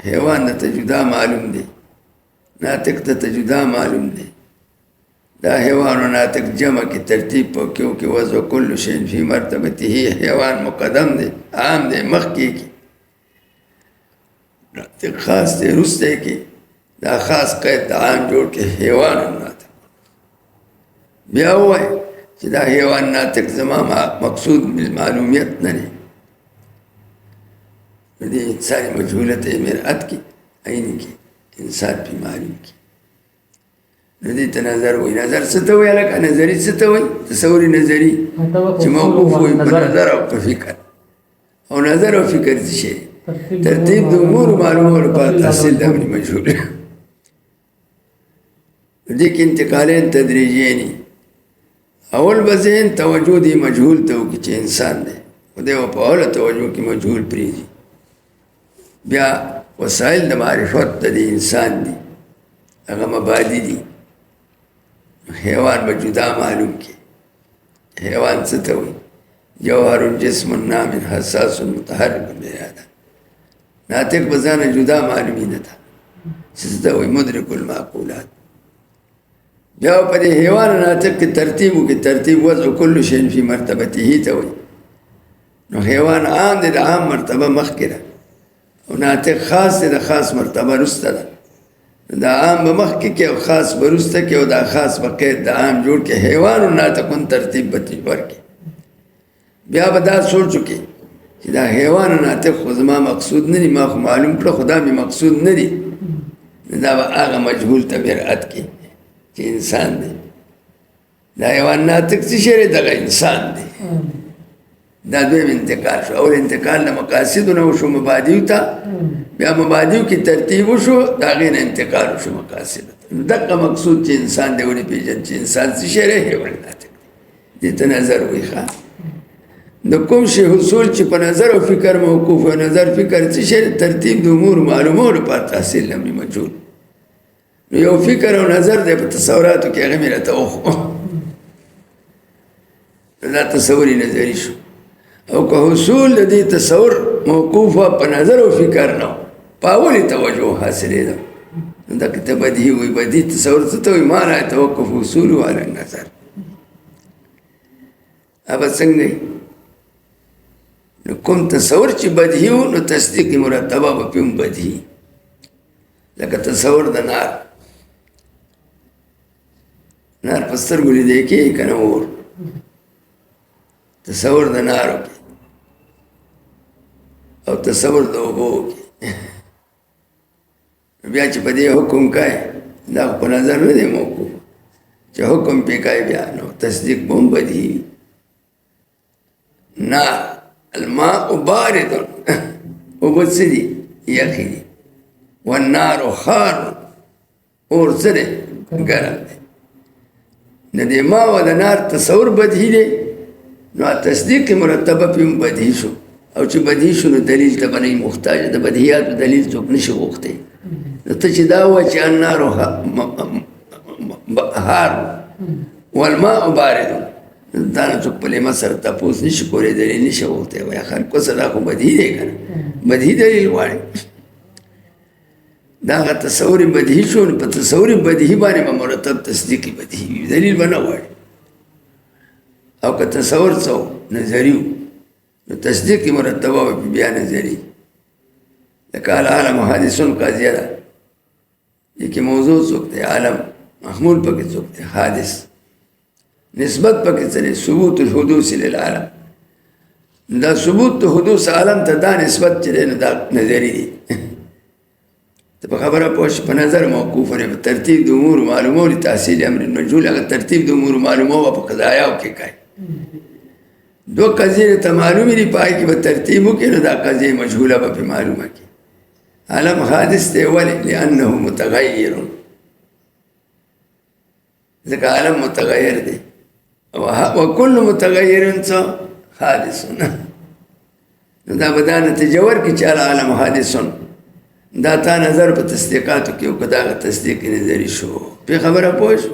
حیوان درته جدا معلوم دی ناطق درته جدا معلوم دی دا حیوان و ناطق جمع کی ترتیب پا کیونکہ وضع کل شین فی مرتبتی ہی حیوان مقدم دے عام دے مخی کی ناطق خاص دے رستے کی دا خاص قید دا عام جوڑ کے حیوان و ناطق بیا ہوا ہے کہ دا حیوان ناطق زمان مقصود بالمعلومیت نرے دی انسانی مجھولت مرعت کی عینی کی انسان پی معلوم کی ندی ته نظر وای نظر څه ته وای لکه نظری څه ته وای تصوری نظری چې موقوف وای په نظر او په فکر او نظر او فکر څه شي ترتیب د امور معلومه لپاره تحصیل د امر مجهول دې کې انتقالین تدریجی اول بزین توجه دی مجهول ته وکړي چې انسان دی او دی په اول توجه کې مجهول پریږي بیا وسایل د معرفت د انسان دي هغه مبادی دي حیوان به جدا معلوم کی حیوان څه ته وایي جوهر جسم نام حساس متحرک بیادا ناطق به ځانه جدا معلومي نه ده څه ته وایي مدرک المعقولات بیا په دې حیوان ناطق کې ترتیب وکړي ترتیب وضع کل شین فی مرتبته ته وایي نو حیوان عام دی د عام مرتبه مخکې ده او ناطق خاص دی د خاص مرتبه وروسته ده دا عام به مخکې کې او خاص به وروسته کې او دا خاص به قید د عام جوړ کې حیوان و ناطقون ترتیب به ورکړي بیا به دا سوچ وکړي چې دا حیوان و ناطق خو زما مقصود نه دي ما خو معلوم کړه خو دا مې مقصود نه دي دا به هغه مجهول ته برعت کړي چې انسان دی دا حیوان ناطق څه شی دی دغه انسان دی دا دویم انتقال شو اول انتقال د مقاصدو نه وشو مبادیو ته بیا مبادیو کی ترتیب وشو دا غیر انتقال وشو مقاصد دغه مقصود چې انسان دی ونی پیژن چې انسان څه شی دی حیوان ناطق دې ته نظر وی ښه د کوم شی حصول چې په نظر او فکر موقوف او نظر فکر څه شی ترتیب د امور معلومو لپاره تحصیل امر مجهول نو یو فکر او نظر دی په تصوراتو کې هغه مې راته وخو دا تصوری نظری شو او که حصول د دې تصور موقوف په نظر او فکر نه په اولی توجه حاصلې ده دا کته بدیهی وي بدیهی تصور څه ته وي معنا توقف حصول علی النظر اب څنګه نو کوم تصور چې بدیهی و نو تصدیق مرتبه به په بدیهی لکه تصور د نار په سترګو لیدل کېږي که نه اور تصور د نارو کې او تصور د اوبو کې بیا چې په دې حکم کوي دا په نظر نه دی موقوف چې حکم پې کوي بیا نو تصدیق به هم بدیهي وي نار الماء بارد اوبه څه دي یخې دي والنار حار اور څه دی ګرم دی نه د ما و د نار تصور بدیهي دی نو تصدیق مرتبه پې هم بدیهي شو او چې بدیهي شو نو دلیل ته به نه محتاج د بدیهیاتو دلیل څوک نشي غوښتی نو ته چې دا ووایه چې النار حار والماء بارد دا نه څوک په لیمه سره تپوس نشي کولی دلیل نشي غوښتی وایه خلکو سره دا خو بدیهي دی که نه بدیهي دلیل غواړي دا هغه تصور بدیهي شو نو په تصور بدیهي باندې به مرتب تصدیق بدیهي وي دلیل به نه غواړي او که تصور څه نظري و نو تصدیق مرتبه و بیا نظری لکه العالم حادثون قاضیه ده یہ کہ موضوع څوک دی عالم محمول پکې څوک دی حادث نسبت پکې څه دی ثبوت الحدوث للعالم دا ثبوت حدوث عالم ته دا نسبت چې دی نو دا نظری دی ته په خبره پوه شې په نظر موقوف دی په ترتیب د امور معلومو لتحصیل امر مجهول هغه ترتیب د امور معلومو په قضایاو کې کوي دو قضیه ته معلومې دي پای کې به ترتیب وکړي نو دا قضیه مجهوله به پې معلومه کړي عالم حادث دی ولې لأنه متغیر ځکه عالم متغیر دی وکل متغیر څه حادث نو دا به دا نتیجه ورکړي چې العالم حادث دا تا نظر په تصدیقاتو کې وکړه دغه تصدیق نظري شو پې خبره پوه شو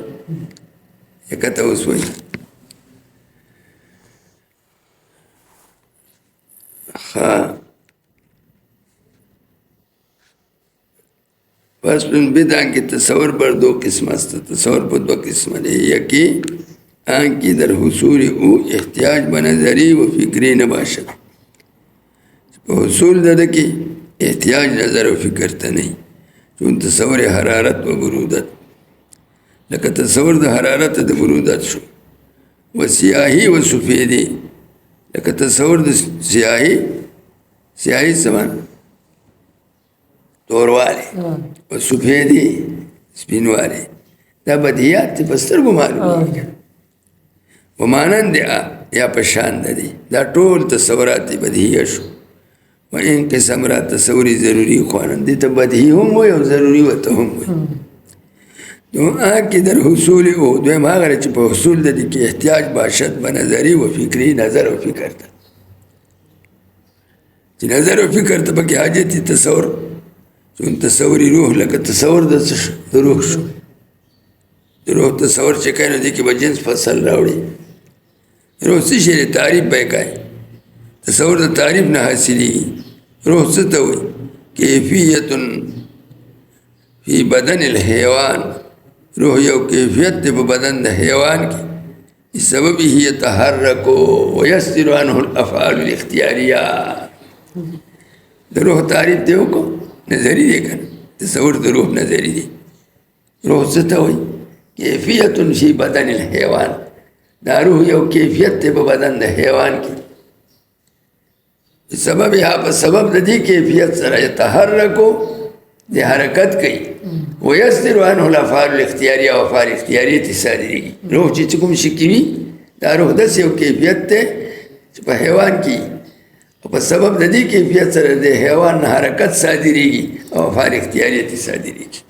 لکه ته اوس وایي پس بدعا کی تصور پر دو قسم است تصور پر دو قسم ہے یکی آن کی در حصول او احتیاج بنظری و فکری نباشد حصول دادا کی احتیاج نظر و فکر تا نہیں چون تصور حرارت و برودت لکه تصور د حرارت د برودت شو و سیاهی و سفیدی لکه تصور د سیاهی سمان توروالی و سفیدی سپینوالی دا بدیات تی پسترگو معلومی و مانند یا پشاند دی دا طول تصورات بدیه شو و این قسم را تصوری ضروری خوانند دی تا بدیه هم ہوئی و ضروری و تا هم ہوئی تو آن کی در حصول او دویم آگر چی پا حصول دا دی که احتیاج باشد بنظری و فکری نظر و فکر تا چی نظر و فکر تا پاکی حاجتی تصور چون تصوری روح لکه تصور دا روح شو دا روح تصور چکای نو دی که با جنس فصل راوڑی روح سی شیر تعریف بیکای تصور دا تعریف نہ حاصلی روح ستوئی کیفیت فی بدن الحیوان روح یو کیفیت دی بدن دا حیوان کی سبب ہی یتحرکو ویسر عنہ الافعال الاختیاریہ دا روح تعریف دیو کو نظری دے کن تصور دا روح نظری دی روح ستوئی کیفیت فی بدن الحیوان دا روح یو کیفیت دی بدن دا حیوان کی سبب یہاں پر سبب دا دی کیفیت سر یتحرکو دی حرکت کئی ویسر عنہ الافعال الاختیاریہ و افعال اختیاریتی صادری گی روح چی چکم شکیوی دا روح دس یو کیفیت تے پا حیوان کی اور سبب دا دی کیفیت سر دی حیوان حرکت صادری گی اور افعال اختیاریتی صادری گی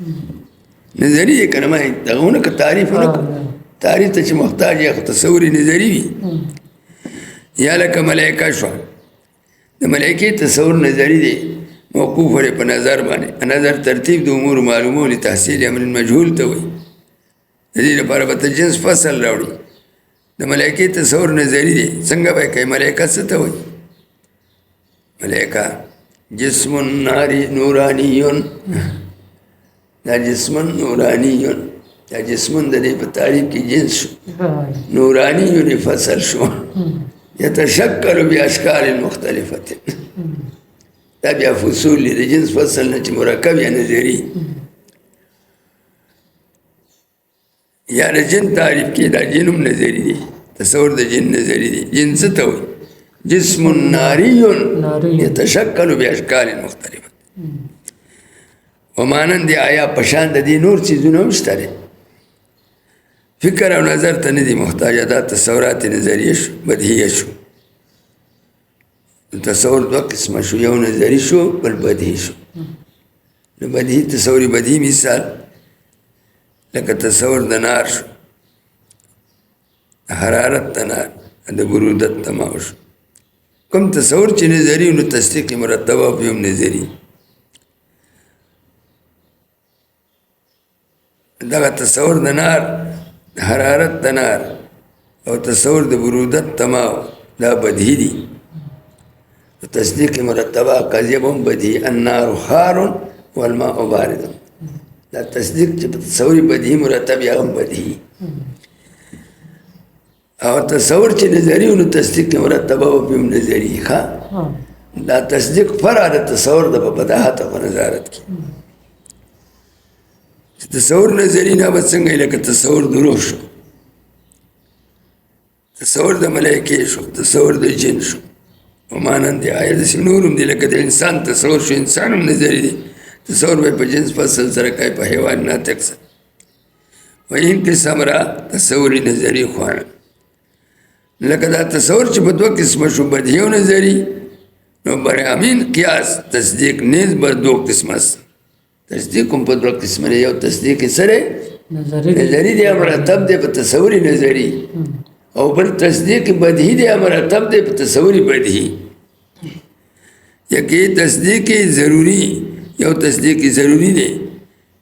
نظری ہے کنما ہے دغونه که تعریف ونکو تعریف تا چی محتاج یا تصوری نظری بھی یا لکه ملائکہ شو دا ملائکی تصور نظری دی موقوف ولی پا نظر بانے نظر ترتیب دا امور معلوموں لی تحصیل امر مجهول تا ہوئی دید پارا بتا جنس فصل راوڑی دا ملائکی تصور نظری دی سنگا بائی کئی ملائکہ ستا ہوئی ملائکہ جسم ناری نورانیون دا جسم نورانیون دا جسم دا دی پا تعریف کی جنس شو نورانیون فصل شو یتشکل بی اشکال مختلفت دا بیا فصول لی دا جنس فصل نا چی مرکب یا نظری یا دا جن تعریف کی دا جنم نظری دی تصور دا جن نظری دی جن ستوئی جسم ناریون یتشکل بی اشکال مختلفت ومانند دی آیا پشاند دی نور چیزون همشتا دی فکر و نظر تا ندی محتاج دا تصورات نظریه شو بدهیه شو تصور دو قسم شو یو نظری شو بل بدهی شو بدهی تصوری بدهی مثال لکه تصور د نار شو حرارت د نار د برودت تمام شو کوم تصور چې نظری نو تصدیق مرتبه په یوم نظری دغه تصور د نار حرارت د نار او تصور د برودت تمام دا بدهی دی تصدیق مرتبہ قضیب هم بدهی النار خار والماء بارد دا تصدیق چې تصوری بدهی مرتب یا هم بدهی او تصور چې نظری نو تصدیق مرتبہ او هم نظری ښه دا تصدیق فرع د تصور د بداحت او نظارت کی تصور نظری نه بڅنګ لکه تصور د روح شو تصور د ملائکه شو تصور د جن شو ومانند دی آیا دسی نورم دی لکه د انسان تصور شو انسان هم نظری دی تصور بای پا جنس فصل سرکای پا حیوان ناتک سر و این قسم را تصوری نظری خوانا لکه دا تصور چې په دوه قسمه شو بدیهي او نظري نو بر امین قیاس تصدیق نیز به دوه قسمه است تصدیق هم په دوه قسمه دی یو تصدیق سره نظري دی مرتب دی په تصوري نظري او بل تصدیق بدیهي دی مرتب دی په تصوري بدیهي یکی تصدیق ضروری یو تصدیق ضروری دی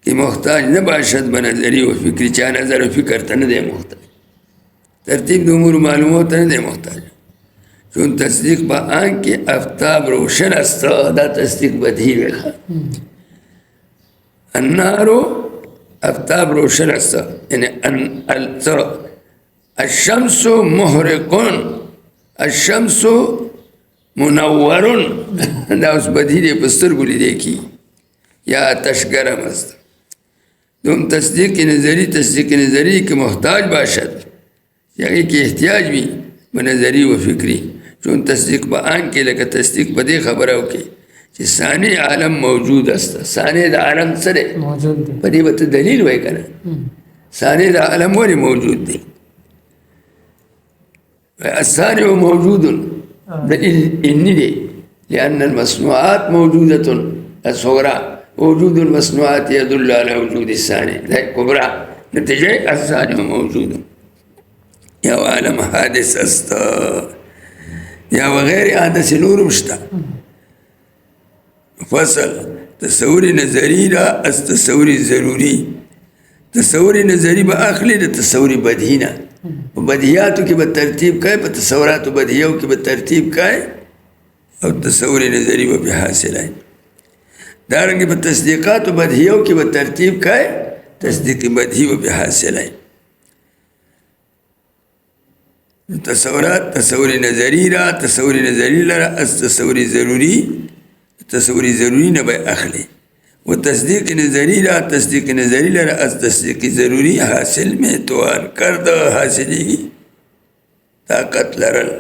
کہ محتاج نہ باشد بنظری و فکری چاہ نظر و فکر تا نہ دے محتاج ترتیب دو امور معلومات نہ دے محتاج چون تصدیق با آنکھ کے افتاب روشن است دا تصدیق بدہی ویخا النارو افتاب روشن است یعنی الشمس محرقون الشمس منورون دا اس بدہی دے پستر گلی دیکھی یا آتش گرم است دوم تصدیق نظری کے محتاج باشد یعنی کہ احتیاج بھی بنظری و فکری چون تصدیق با آن کے لکہ تصدیق بدے خبر ہو کے کہ ثانی عالم موجود است ثانی دا عالم سرے بدے بت دلیل ہوئے کنا ثانی دا عالم ولی موجود دی الثانی موجود دلیل انی دی لأن المصنوعات موجودة الصغرى وجود المصنوعات يدل على وجود الثاني ذا كبرى نتيجة الثاني موجود يا عالم حادث استا يا وغير حادث نور مشتا فصل تصوري نظري لا تصوري ضروري تصوري نظري بآخلي تصوري بديهنا وبديهاتو کی بالترتیب کائے بتصورات بدیهیو کی بالترتیب کائے اور تصوري نظري بحاصل ہے دارنگی بتصدیقات و بدہیوں کی بترتیب کائے تصدیق بدہی و بحاصل ہے تصورات تصوری نظری را تصوری نظری لرا از تصوری ضروری نبی اخلی و تصدیق نظری را تصدیق نظری لرا از تصدیق ضروری حاصل میں توان کرد حاصلی گی طاقت لرل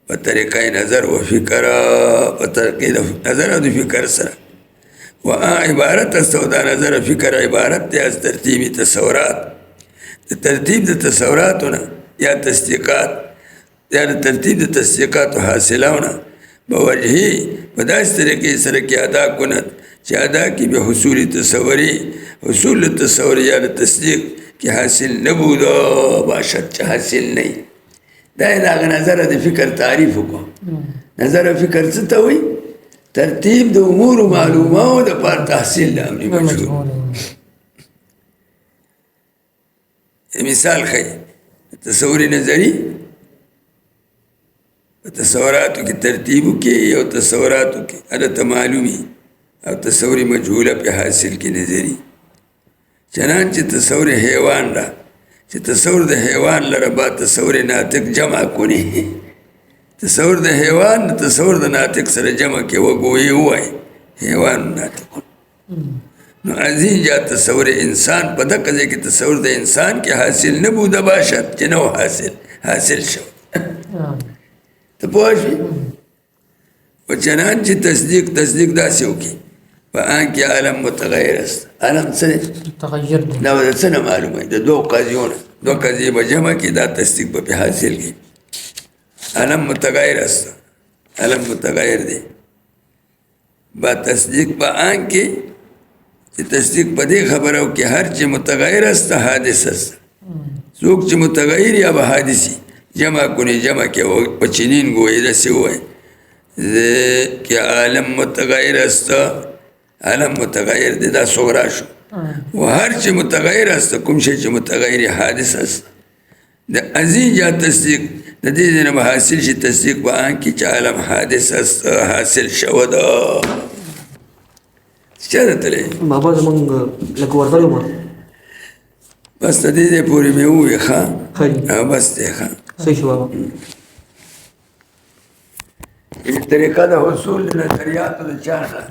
بطریقہ نظر و فکر بطریقہ نظر و فکر سر عبارت استودا نظر فکر عبارت از ترتیب تصورات ترتیب تصورات ہونا یا تصدیقات یا ترتیب تصدیقات حاصلہ ہونا بوجہی بداس طریقے سر کی ادا کنت چی ادا کی بحصول تصوری حصول تصوری یا تصدیق کی حاصل نبودا باشد چا حاصل نہیں دا نظر فکر تعریف کو نظر فکر ستا ہوئی ترتیب د امور و معلومات د پر تحصیل د امر مجهول مثال خی تصور نظری تصوراتو کی ترتیبو کی او تصوراتو کی عدت معلومی او تصور مجهول پہ حاصل کی نظری چنانچہ تصور حیوان را چہ تصور د حیوان لربا تصور ناطق جمع کنی تصور د حیوان تصور د ناطق سره جمع کې وګوي وای حیوان ناطق نو ازین جا تصور انسان په دغه ځای کې تصور د انسان کې حاصل نه بوده باشد چې نو حاصل شو ته پوه شئ و چنانچه تصدیق داسې وکړي په آن کې عالم متغیر است عالم څه تغیر دی دا د څه نه معلومه د دوه قضیونه دوه قضیې به جمع کړي دا تصدیق به پې حاصل کړي عالم متغیر است عالم متغیر دی با تصدیق با آن کے تصدیق پا دے خبر ہو کہ ہر چی متغیر است حادث است سوک چی متغیر یا با حادثی جمع کنی جمع کے پچنین گوئی رسی ہوئے کہ عالم متغیر است عالم متغیر دی دا صغرا شو و ہر چی متغیر است کمشی چی متغیر حادث است دا ازی جا تصدیق ندی دینا با حاصل شی تصدیق با آنکی چا عالم حادث است حاصل شود چا دتا لئی بابا زمانگ لکو ورطلو ما بس ندی دی پوری میں ہوئی خواہ خیلی بس دی خواہ صحیح شو بابا طریقہ دا حصول نظریات دا چاہنا